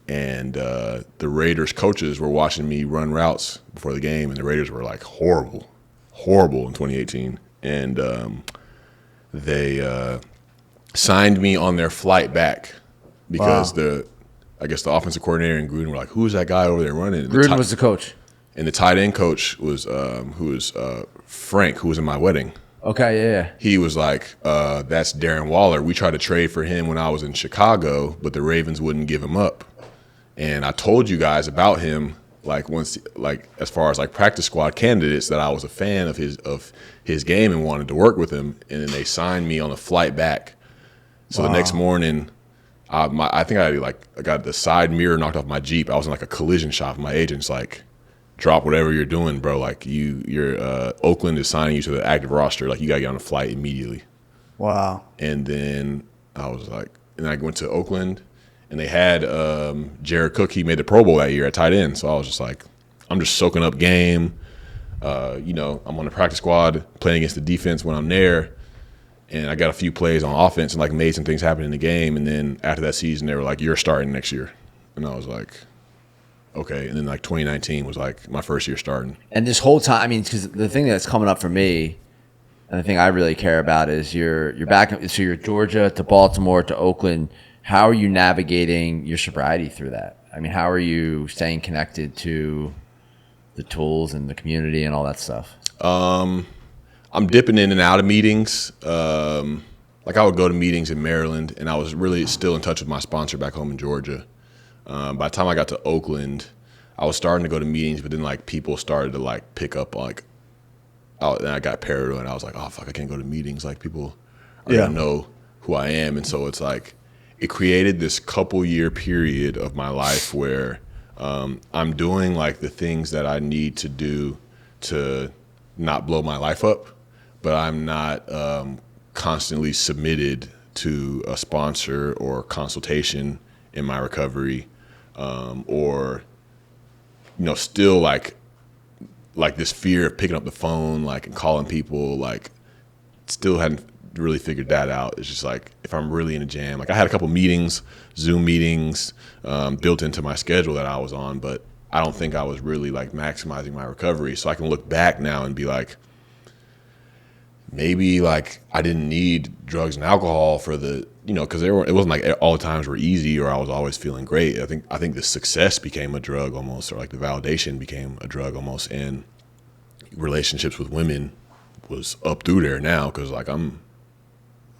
And the Raiders coaches were watching me run routes before the game, and the Raiders were like horrible in 2018. And they signed me on their flight back because I guess the offensive coordinator and Gruden were like, "Who's that guy over there running?" And Gruden was the coach, and the tight end coach was Frank, who was in my wedding. Okay, yeah. He was like, that's Darren Waller. We tried to trade for him when I was in Chicago, but the Ravens wouldn't give him up. And I told you guys about him, like once, like as far as like practice squad candidates, that I was a fan of his game and wanted to work with him. And then they signed me on the flight back. So the next morning, I think I got the side mirror knocked off my Jeep. I was in like a collision shop. My agent's like, drop whatever you're doing, bro. Like your Oakland is signing you to the active roster. Like you gotta get on a flight immediately. Wow. And then I was like, and I went to Oakland, and they had Jared Cook. He made the Pro Bowl that year at tight end. So I was just like, I'm just soaking up game. I'm on the practice squad playing against the defense when I'm there. And I got a few plays on offense and like made some things happen in the game. And then after that season, they were like, you're starting next year. And I was like, okay. And then like 2019 was like my first year starting. And this whole time, I mean, because the thing that's coming up for me, and the thing I really care about is you're back. So you're Georgia to Baltimore to Oakland. How are you navigating your sobriety through that? I mean, how are you staying connected to the tools and the community and all that stuff? I'm dipping in and out of meetings. Like I would go to meetings in Maryland, and I was really still in touch with my sponsor back home in Georgia. By the time I got to Oakland, I was starting to go to meetings, but then like people started to like pick up like, and I got paranoid, and I was like, oh fuck, I can't go to meetings. Like people are gonna know who I am, and so it's like it created this couple year period of my life where I'm doing like the things that I need to do to not blow my life up, but I'm not constantly submitted to a sponsor or consultation in my recovery, or still like this fear of picking up the phone, like and calling people, like still hadn't really figured that out. It's just like if I'm really in a jam, like I had a couple meetings, Zoom meetings, built into my schedule that I was on, but I don't think I was really like maximizing my recovery. So I can look back now and be like, maybe like I didn't need drugs and alcohol for the, because it wasn't like all the times were easy or I was always feeling great. I think the success became a drug almost, or like the validation became a drug almost, and relationships with women was up through there now because like I'm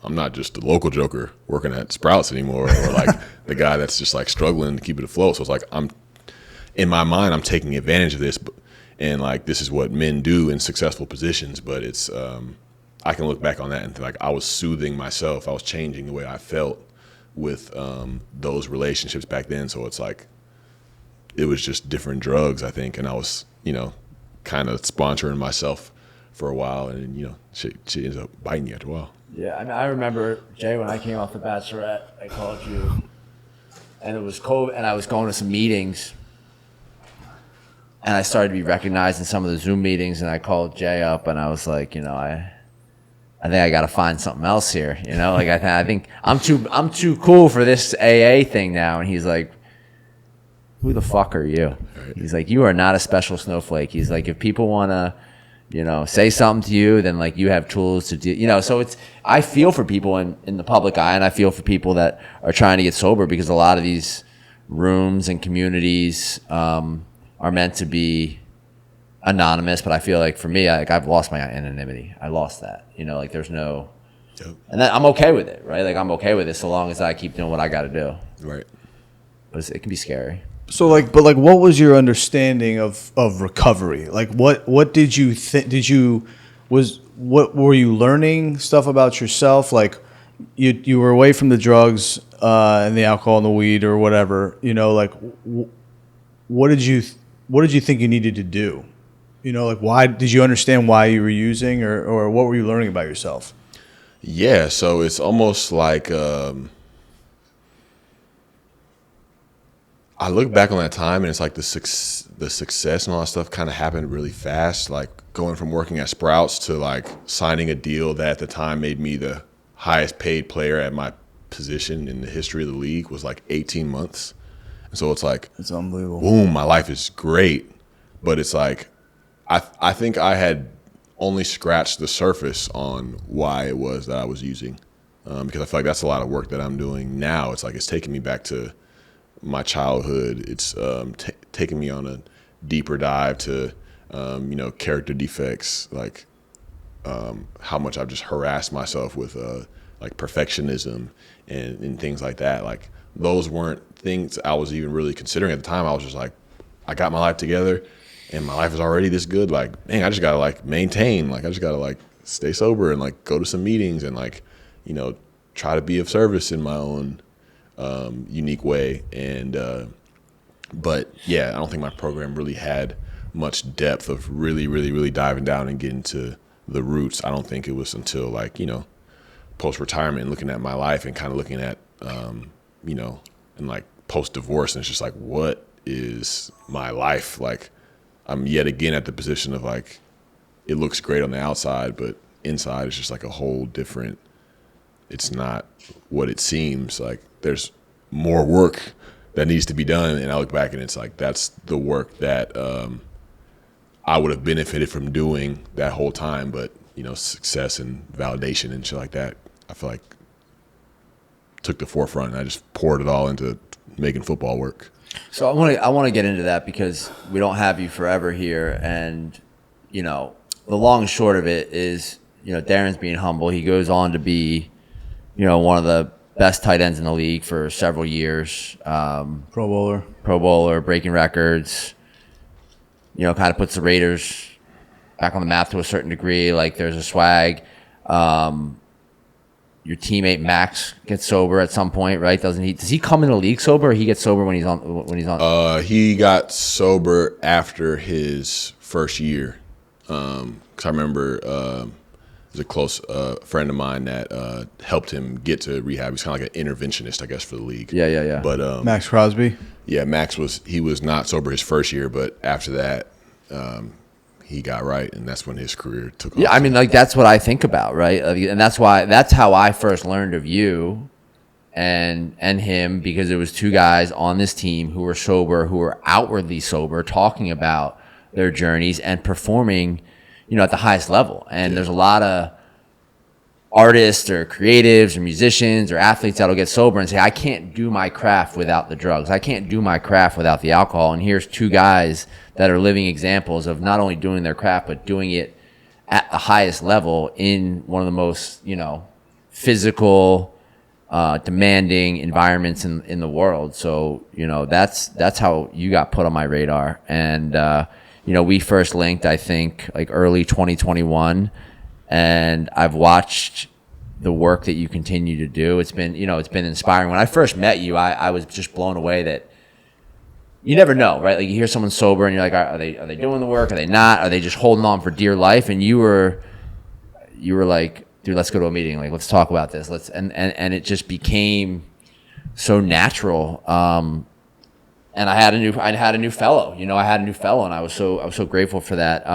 not just a local joker working at Sprouts anymore, or like the guy that's just like struggling to keep it afloat. So it's like in my mind, I'm taking advantage of this, and like this is what men do in successful positions. But it's I can look back on that and think like I was soothing myself. I was changing the way I felt with those relationships back then. So it's like it was just different drugs, I think, and I was kind of sponsoring myself for a while, and she ends up biting you after a while. Yeah, I mean, I remember, Jay, when I came off The Bachelorette, I called you, and it was COVID, and I was going to some meetings, and I started to be recognized in some of the Zoom meetings, and I called Jay up, and I was like, I think I got to find something else here, like I think I'm too cool for this AA thing now, and he's like, who the fuck are you? Right. He's like, you are not a special snowflake. He's like, if people want to, say something to you, then like you have tools to do, so I feel for people in the public eye, and I feel for people that are trying to get sober, because a lot of these rooms and communities are meant to be anonymous, but I feel like for me, I've lost my anonymity. I lost that, like there's no, and then I'm okay with it, right? Like I'm okay with it so long as I keep doing what I got to do. Right. But it can be scary. So what was your understanding of recovery? Like what did you think? What were you learning stuff about yourself? Like you were away from the drugs and the alcohol and the weed or whatever. Like what did you think you needed to do? Like why did you understand why you were using, or what were you learning about yourself? Yeah, so it's almost like I look back on that time, and it's like the success and all that stuff kind of happened really fast. Like going from working at Sprouts to like signing a deal that at the time made me the highest paid player at my position in the history of the league was like 18 months. And so it's like, it's unbelievable. Boom, my life is great. But it's like, I think I had only scratched the surface on why it was that I was using. Because I feel like that's a lot of work that I'm doing now. It's like, it's taking me back to my childhood. It's taking me on a deeper dive to character defects, like how much I've just harassed myself with like perfectionism and things like that. Like those weren't things I was even really considering at the time. I was just like, I got my life together and my life is already this good. Like, dang, I just gotta like maintain. Like I just gotta like stay sober and like go to some meetings and like, you know, try to be of service in my own unique way. And but yeah, I don't think my program really had much depth of really diving down and getting to the roots. I don't think it was until like, you know, post-retirement and looking at my life and kind of looking at, you know, and like post-divorce, and it's just like, what is my life? Like I'm yet again at the position of like, it looks great on the outside, but inside it's just like a whole different, it's not what it seems. Like there's more work that needs to be done. And I look back and it's like, that's the work that I would have benefited from doing that whole time. But, you know, success and validation and shit like that, I feel like took the forefront, and I just poured it all into making football work. So I want to get into that because we don't have you forever here. And, you know, the long and short of it is, you know, Darren's being humble. He goes on to be, you know, one of the best tight ends in the league for several years. Pro Bowler, breaking records. You know, kind of puts the Raiders back on the map to a certain degree. Like there's a swag. Your teammate Max gets sober at some point, right? Doesn't he? Does he come in the league sober, or he gets sober when he's on? He got sober after his first year. Because I remember there's a close friend of mine that helped him get to rehab. He's kind of like an interventionist, I guess, for the league. Yeah. But Max Crosby. Yeah, Max was not sober his first year, but after that, he got right, and that's when his career took off. Yeah, I mean, like that's what I think about, right? And that's how I first learned of you and him, because it was two guys on this team who were sober, who were outwardly sober, talking about their journeys and performing, you know, at the highest level. And there's a lot of artists or creatives or musicians or athletes that'll get sober and say, I can't do my craft without the drugs. I can't do my craft without the alcohol. And here's two guys that are living examples of not only doing their craft, but doing it at the highest level in one of the most, you know, physical, demanding environments in the world. So, you know, that's how you got put on my radar. And, you know, we first linked, I think, like early 2021. And I've watched the work that you continue to do. It's been, you know, it's been inspiring. When I first met you, I was just blown away that you never know, right? Like you hear someone sober and you're like, are they doing the work? Are they not? Are they just holding on for dear life? And you were like, dude, let's go to a meeting. Like, let's talk about this. And it just became so natural. And I had a new fellow, you know, and I was so grateful for that.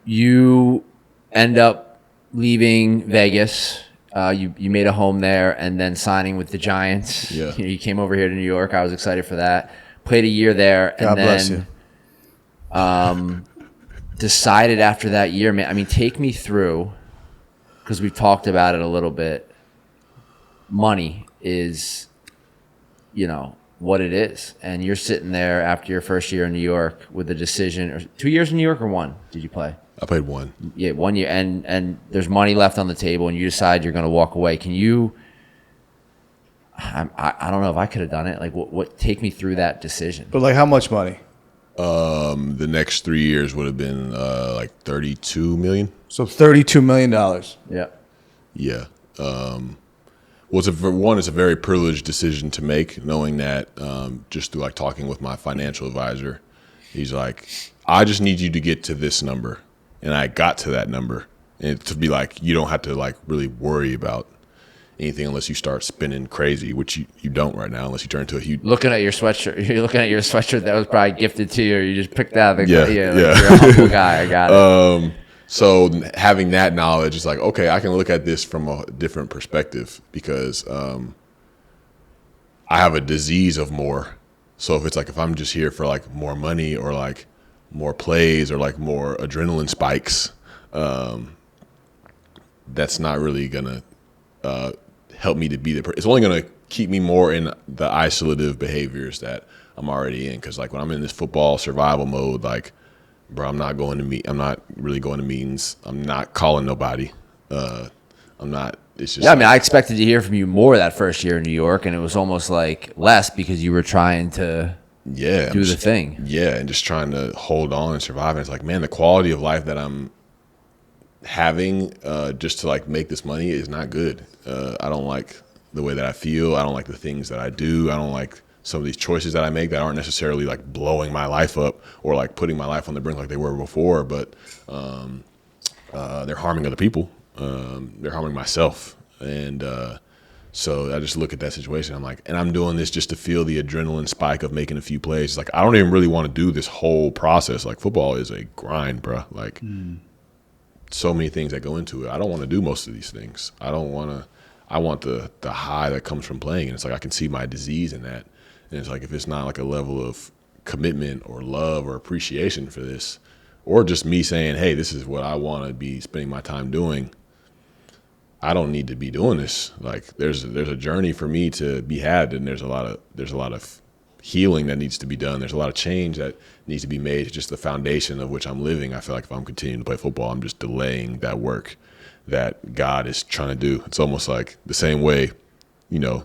You end up leaving Vegas. You made a home there, and then signing with the Giants. Yeah. You came over here to New York. I was excited for that. Played a year there, and God bless you. Decided after that year, man. I mean, take me through, because we've talked about it a little bit. Money is, you know, what it is, and you're sitting there after your first year in New York with a decision. Or 2 years in New York, or one? Did you play? I played one. Yeah, 1 year, and there's money left on the table, and you decide you're going to walk away. Can you? I don't know if I could have done it. Like, what? Take me through that decision. But like, how much money? The next 3 years would have been like 32 million. So $32 million. Yeah. Yeah. Well, it's a very privileged decision to make, knowing that just through like talking with my financial advisor, he's like, I just need you to get to this number. And I got to that number, and to be like, you don't have to like really worry about anything unless you start spending crazy, which you don't right now, unless you turn into a huge. Looking at your sweatshirt, you're looking at your sweatshirt that was probably gifted to you, or you just picked out the Yeah. you're a humble guy. I got it. So having that knowledge is like, okay, I can look at this from a different perspective, because I have a disease of more. So if I'm just here for like more money or like more plays or like more adrenaline spikes, that's not really gonna help me to be the person. It's only gonna keep me more in the isolative behaviors that I'm already in. Because like when I'm in this football survival mode, like bro, I'm not going to meet. I'm not really going to meetings. I'm not calling nobody. I'm not. It's just. Yeah, I mean, I expected to hear from you more that first year in New York, and it was almost like less because you were trying to do the thing. Yeah, and just trying to hold on and survive. And it's like, man, the quality of life that I'm having just to like make this money is not good. I don't like the way that I feel. I don't like the things that I do. I don't like some of these choices that I make that aren't necessarily like blowing my life up or like putting my life on the brink like they were before, but they're harming other people. They're harming myself. And so I just look at that situation. I'm like, and I'm doing this just to feel the adrenaline spike of making a few plays. It's like, I don't even really want to do this whole process. Like, football is a grind, bro. Like, so many things that go into it. I don't want to do most of these things. I want the high that comes from playing. And it's like, I can see my disease in that. And it's like, if it's not like a level of commitment or love or appreciation for this, or just me saying, hey, this is what I want to be spending my time doing, I don't need to be doing this. Like, there's a journey for me to be had, and there's a lot of healing that needs to be done. There's a lot of change that needs to be made. It's just the foundation of which I'm living. I feel like if I'm continuing to play football, I'm just delaying that work that God is trying to do. It's almost like the same way, you know,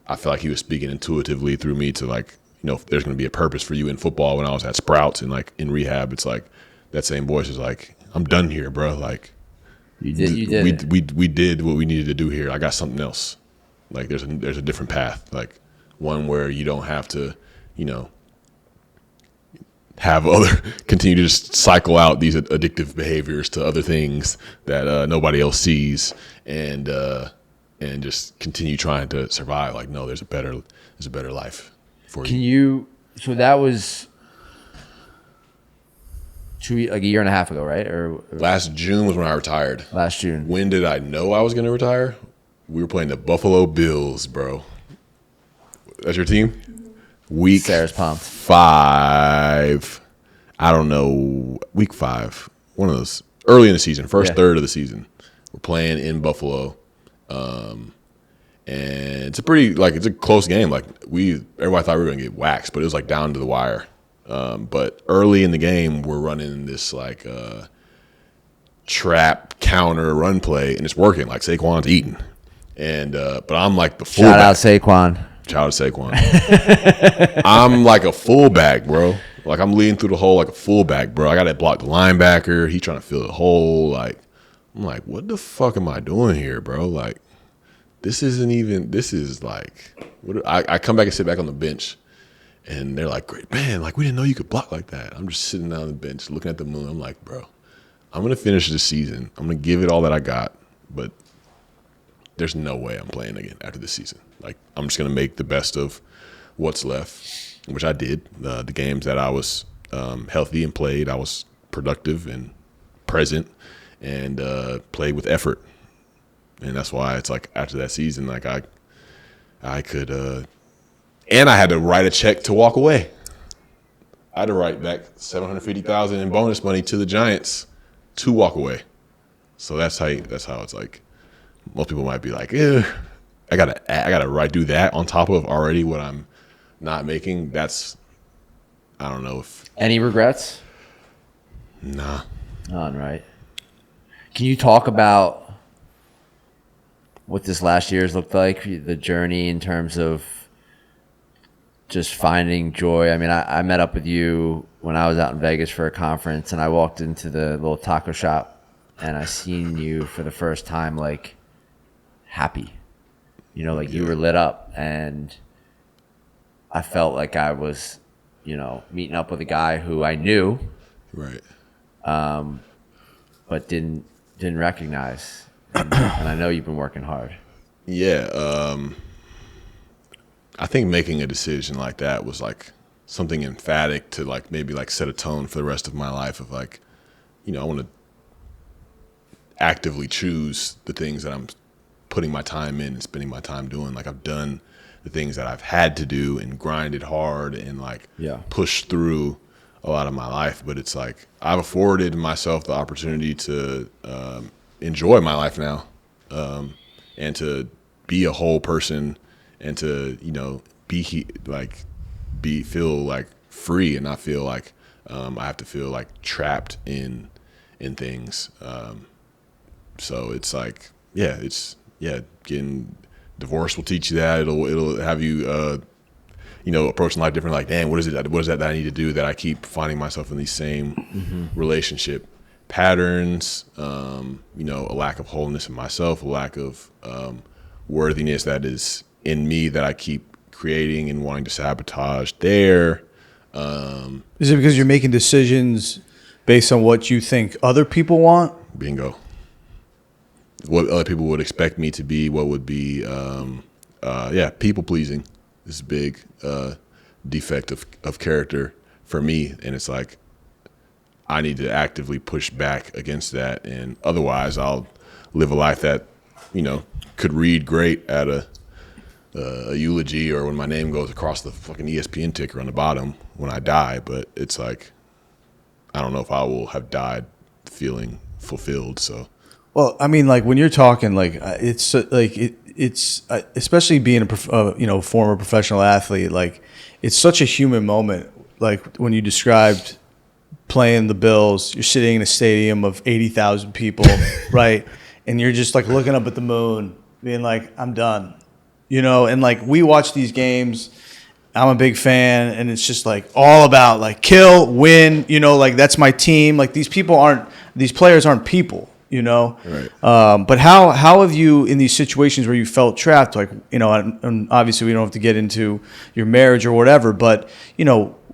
I feel like he was speaking intuitively through me to like, you know, if there's going to be a purpose for you in football. When I was at Sprouts and like in rehab, it's like that same voice is like, I'm done here, bro. Like, You did. We did what we needed to do here. I got something else. Like there's a different path. Like one where you don't have to, you know, have other continue to just cycle out these addictive behaviors to other things that nobody else sees, and just continue trying to survive. Like, no, there's a better life for you. So that was like a year and a half ago, right? Or Last June was when I retired. last June. When did I know I was going to retire? We were playing the Buffalo Bills, bro. That's your team? Week Sarah's pumped. 5. I don't know. Week 5. One of those. Early in the season. First third of the season. We're playing in Buffalo. And it's it's a close game. Like everybody thought we were going to get waxed, but it was like down to the wire. But early in the game, we're running this like trap counter run play, and it's working. Like Saquon's eating, and but I'm like the fullback. Shout out Saquon. I'm like a fullback, bro. Like I'm leading through the hole like a fullback, bro. I got to block the linebacker. He trying to fill the hole. Like I'm like, what the fuck am I doing here, bro? Like this isn't even. This is like. I come back and sit back on the bench. And they're like, great, man, like, we didn't know you could block like that. I'm just sitting down on the bench looking at the moon. I'm like, bro, I'm going to finish this season. I'm going to give it all that I got. But there's no way I'm playing again after this season. Like, I'm just going to make the best of what's left, which I did. The games that I was healthy and played, I was productive and present and played with effort. And that's why it's like after that season, like, I could and I had to write a check to walk away. I had to write back $750,000 in bonus money to the Giants to walk away. So that's how it's like. Most people might be like, I gotta do that on top of already what I'm not making. That's, I don't know if. Any regrets? Nah. None, right? Can you talk about what this last year's looked like, the journey in terms of just finding joy? I mean, I met up with you when I was out in Vegas for a conference, and I walked into the little taco shop, and I seen you for the first time, like, happy. You know, like you were lit up, and I felt like I was, you know, meeting up with a guy who I knew, right, but didn't recognize. And I know you've been working hard. Yeah. I think making a decision like that was like something emphatic to like maybe like set a tone for the rest of my life of like, you know, I want to actively choose the things that I'm putting my time in and spending my time doing. Like I've done the things that I've had to do and grinded hard and like pushed through a lot of my life. But it's like I've afforded myself the opportunity to enjoy my life now and to be a whole person and to, you know, feel like free and not feel like I have to feel like trapped in things. So it's like, getting divorced will teach you that. It'll have you, approaching life different. Like, damn, what is that I need to do, that I keep finding myself in these same relationship patterns, a lack of wholeness in myself, a lack of worthiness that is in me that I keep creating and wanting to sabotage there. Is it because you're making decisions based on what you think other people want? Bingo. What other people would expect me to be, what would be, people pleasing is a big defect of character for me. And it's like, I need to actively push back against that. And otherwise I'll live a life that, could read great at a eulogy, or when my name goes across the fucking ESPN ticker on the bottom when I die. But it's like, I don't know if I will have died feeling fulfilled. So, well, I mean, like when you're talking, like it's especially being a former professional athlete, like it's such a human moment. Like when you described playing the Bills, you're sitting in a stadium of 80,000 people, right? And you're just like looking up at the moon, being like, I'm done, and like we watch these games. I'm a big fan, and it's just like all about like kill, win, like that's my team. Like these players aren't people, Right. But how have you, in these situations where you felt trapped, like, and obviously we don't have to get into your marriage or whatever, but,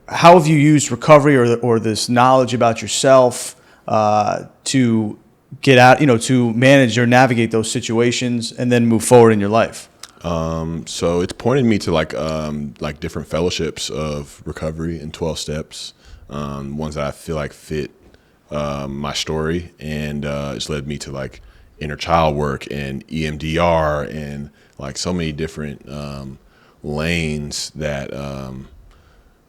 how have you used recovery or this knowledge about yourself to get out, to manage or navigate those situations and then move forward in your life? So it's pointed me to like different fellowships of recovery and 12 steps, ones that I feel like fit my story, and it's led me to like inner child work and EMDR and like so many different lanes that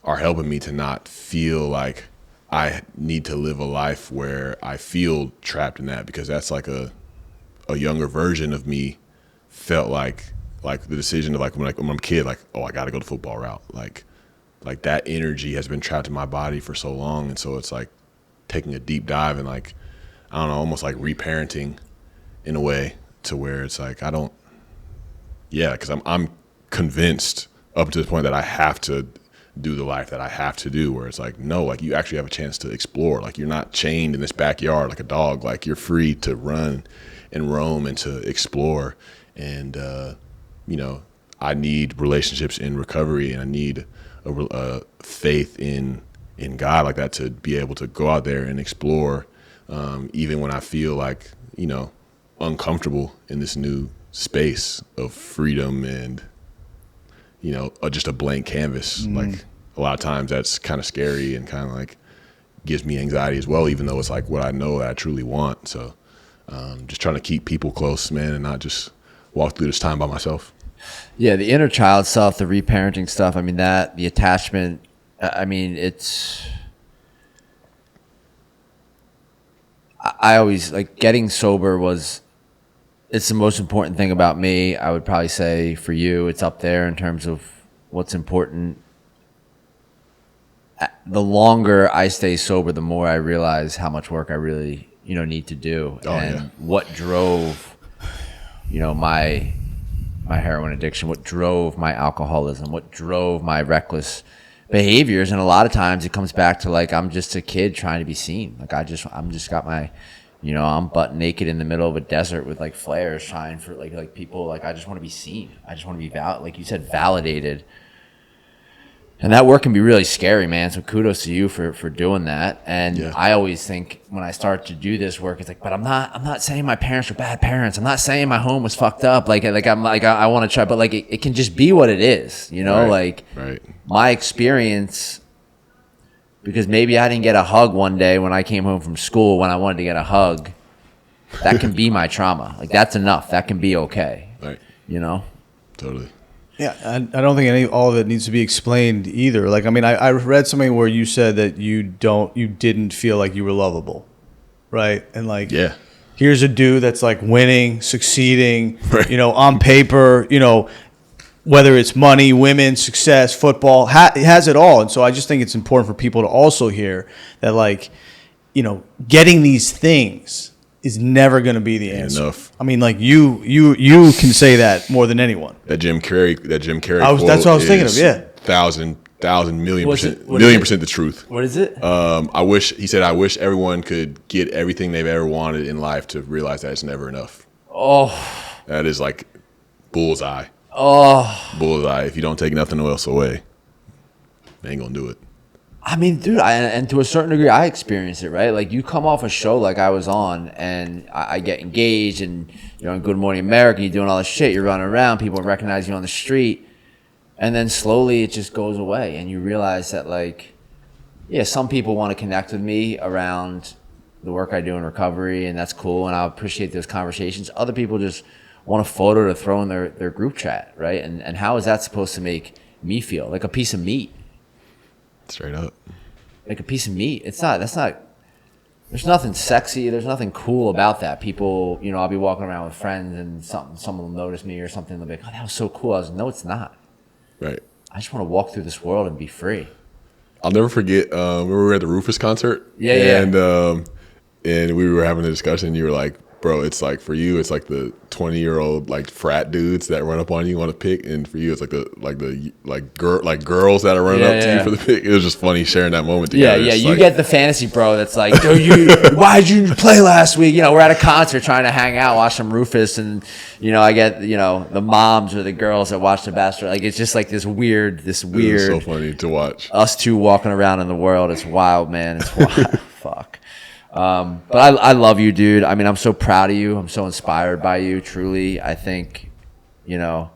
are helping me to not feel like I need to live a life where I feel trapped in that, because that's like a younger version of me felt like the decision of like when I'm a kid, like, oh, I got to go the football route. Like that energy has been trapped in my body for so long. And so it's like taking a deep dive and like, I don't know, almost like reparenting in a way, to where it's like, because I'm convinced up to the point that I have to do the life that I have to do, where it's like, no, like you actually have a chance to explore. Like you're not chained in this backyard like a dog. Like you're free to run and roam and to explore. And, I need relationships in recovery, and I need a faith in God like that to be able to go out there and explore, even when I feel like, uncomfortable in this new space of freedom and, just a blank canvas. Like a lot of times that's kind of scary and kind of like gives me anxiety as well, even though it's like what I know that I truly want. So just trying to keep people close, man, and not just walk through this time by myself. Yeah, the inner child stuff, the reparenting stuff, I mean, the attachment, I always, like, getting sober it's the most important thing about me. I would probably say for you, it's up there in terms of what's important. The longer I stay sober, the more I realize how much work I really, need to do. What drove, my heroin addiction, what drove my alcoholism, what drove my reckless behaviors. And a lot of times it comes back to like, I'm just a kid trying to be seen. Like I'm just got my, I'm butt naked in the middle of a desert with like flares trying for like people, like I just want to be seen. I just want to be like you said, validated. And that work can be really scary, man. So kudos to you for doing that. And I always think when I start to do this work, it's like, but I'm not saying my parents were bad parents. I'm not saying my home was fucked up. I want to try, but like it can just be what it is, Right. My experience, because maybe I didn't get a hug one day when I came home from school when I wanted to get a hug. That can be my trauma. Like that's enough. That can be okay. Right. Totally. Yeah, I don't think all of it needs to be explained either. Like, I mean, I read something where you said that you didn't feel like you were lovable, right? And like, here's a dude that's like winning, succeeding, right. On paper, whether it's money, women, success, football, it has it all. And so I just think it's important for people to also hear that, like, you know, getting these things is never going to be the answer. Enough. I mean, like you can say that more than anyone. That Jim Carrey That's what I was thinking of. Yeah, thousand million What's percent, it? What million is it? percent the truth. What is it? He said, I wish everyone could get everything they've ever wanted in life to realize that it's never enough. Oh, That is like bullseye. oh. Bullseye. If you don't take nothing else away, they ain't gonna do it. I mean, dude, and to a certain degree, I experience it, right? Like, you come off a show like I was on, and I get engaged, and you're on Good Morning America, you're doing all this shit, you're running around, people recognize you on the street, and then slowly it just goes away, and you realize that, like, yeah, some people want to connect with me around the work I do in recovery, and that's cool, and I appreciate those conversations. Other people just want a photo to throw in their group chat, right? And how is that supposed to make me feel? Like a piece of meat. Straight up. Like a piece of meat. There's nothing sexy, there's nothing cool about that. People, you know, I'll be walking around with friends and someone will notice me or something, they'll be like, oh, that was so cool. I was like, no, it's not. Right. I just want to walk through this world and be free. I'll never forget. Remember we were at the Rufus concert. Yeah. And we were having a discussion. You were like, "Bro, it's like for you, it's like the 20-year-old like frat dudes that run up on you want to pick, and for you, it's like the girls that are running up to you for the pick." It was just funny sharing that moment together. Yeah. It's You like, get the fantasy bro that's like, why'd you play last week? You know, we're at a concert trying to hang out, watch some Rufus, and you know, I get, you know, the moms or the girls that watch the Bachelor. Like, it's just like this weird. It was so funny to watch. Us two walking around in the world. It's wild, man. It's wild. Fuck. But I love you, dude. I mean, I'm so proud of you. I'm so inspired by you, truly. I think, you know,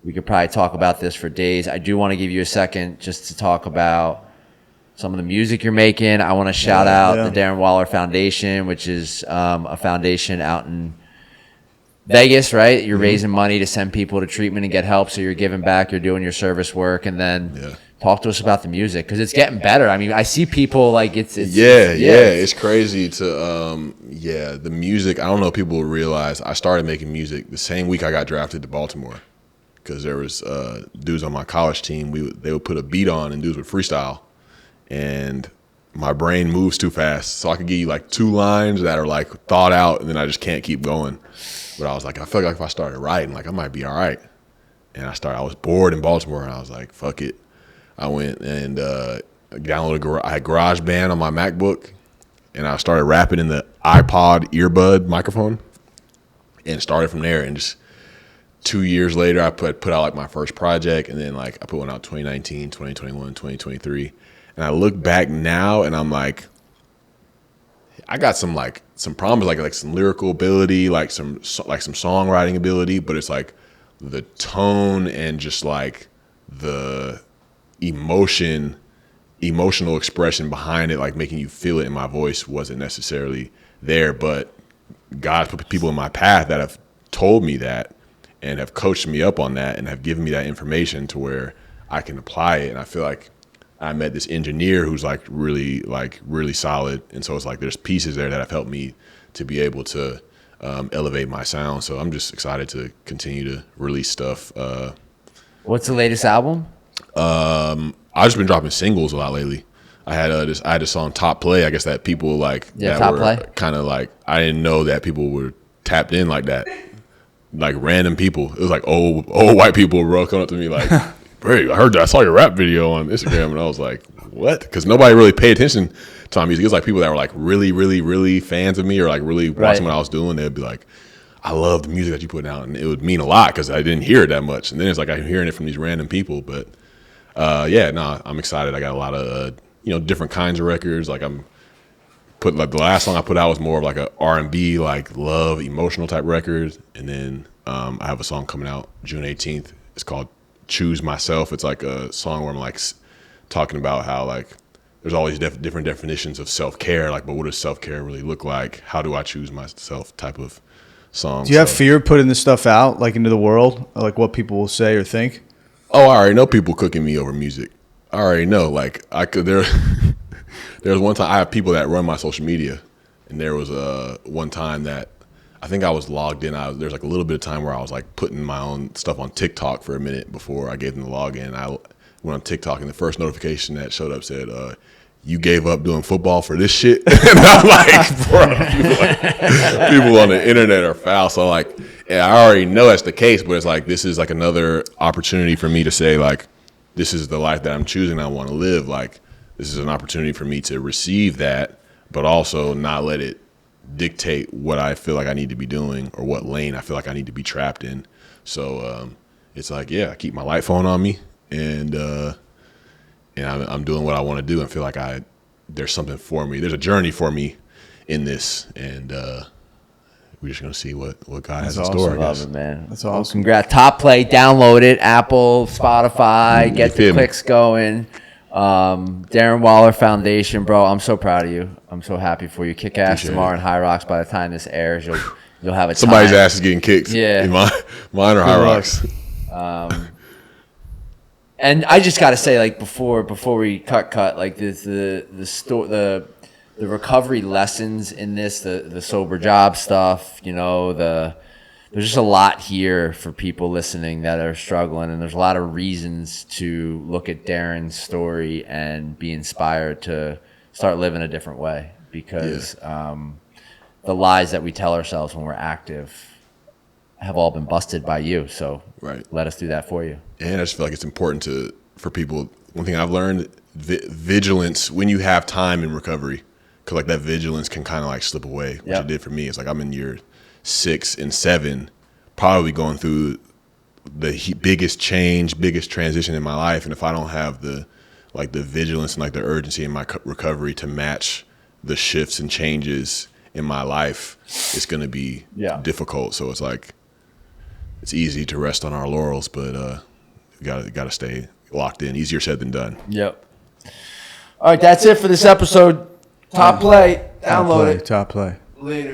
we could probably talk about this for days. I do want to give you a second just to talk about some of the music you're making. I want to shout out the Darren Waller Foundation, which is a foundation out in Vegas, right? You're raising money to send people to treatment and get help. So you're giving back, you're doing your service work, and then talk to us about the music, because it's getting better. I mean, I see people like it's it's crazy to the music. I don't know if people realize I started making music the same week I got drafted to Baltimore, because there was dudes on my college team. They would put a beat on and dudes would freestyle, and my brain moves too fast, so I could give you like 2 lines that are like thought out, and then I just can't keep going. But I was like, I felt like if I started writing, like I might be all right. And I was bored in Baltimore, and I was like, fuck it. I went and downloaded. I had GarageBand on my MacBook, and I started rapping in the iPod earbud microphone, and started from there. And just 2 years later, I put out like my first project, and then like I put one out 2019, 2021, 2023. And I look back now, and I'm like, I got some problems, like some lyrical ability, like some songwriting ability, but it's like the tone and just like the emotional expression behind it, like making you feel it in my voice, wasn't necessarily there. But God's put people in my path that have told me that and have coached me up on that and have given me that information to where I can apply it. And I feel like I met this engineer who's really solid. And so it's like there's pieces there that have helped me to be able to elevate my sound. So I'm just excited to continue to release stuff. What's the latest album? I've just been dropping singles a lot lately. I had a song Top Play. I guess that people like that Top were Play. Kind of like, I didn't know that people were tapped in like that. Like random people. It was like old white people were coming up to me like, "Bro, I heard that. I saw your rap video on Instagram," and I was like, "What?" Because nobody really paid attention to my music. It was like people that were like really, really, really fans of me, or like really watching what I was doing. They'd be like, "I love the music that you put out," and it would mean a lot because I didn't hear it that much. And then it's like I'm hearing it from these random people. But I'm excited. I got a lot of different kinds of records. Like the last song I put out was more of like a R&B, like love, emotional type record. And then I have a song coming out June 18th. It's called Choose Myself. It's like a song where I'm like talking about how like there's all these different definitions of self-care. Like, but what does self-care really look like? How do I choose myself type of song. Do you have fear putting this stuff out, like into the world, like what people will say or think? Oh, I already know people cooking me over music. I already know. Like I could there. There was one time I have people that run my social media, and there was one time that I think I was logged in. There's like a little bit of time where I was like putting my own stuff on TikTok for a minute before I gave them the login. I went on TikTok and the first notification that showed up said, you gave up doing football for this shit? And I'm like, bro, people on the internet are foul. So like, yeah, I already know that's the case, but it's like, this is like another opportunity for me to say like, this is the life that I'm choosing. I want to live. Like, this is an opportunity for me to receive that, but also not let it dictate what I feel like I need to be doing or what lane I feel like I need to be trapped in. So it's like, yeah, I keep my light phone on me, and I'm doing what I want to do and feel like there's something for me. There's a journey for me in this, and we're just gonna see what God has in store. I guess. Love it, man. That's Well, awesome. congrats. Top Play, download it. Apple, Spotify, get the clicks going. Darren Waller Foundation, bro. I'm so proud of you. I'm so happy for you. Kick ass Appreciate tomorrow it. in Hyrox. By the time this airs, you'll have a Somebody's time. ass is getting kicked. Yeah. Mine or Hyrox. And I just got to say, like before we cut, like the recovery lessons in this, the sober job stuff, there's just a lot here for people listening that are struggling, and there's a lot of reasons to look at Darren's story and be inspired to start living a different way, because the lies that we tell ourselves when we're active have all been busted by you. So Right. let us do that for you. And I just feel like it's important for people. One thing I've learned, vigilance when you have time in recovery, because like that vigilance can kind of like slip away, which Yep. it did for me. It's like I'm in year 6 and 7, probably going through the biggest change, biggest transition in my life, and if I don't have the vigilance and like the urgency in my recovery to match the shifts and changes in my life, it's going to be difficult. So it's like, it's easy to rest on our laurels, but you gotta stay locked in. Easier said than done. Yep. All right, that's it for this episode. Top Play. Download it. Top play. Later.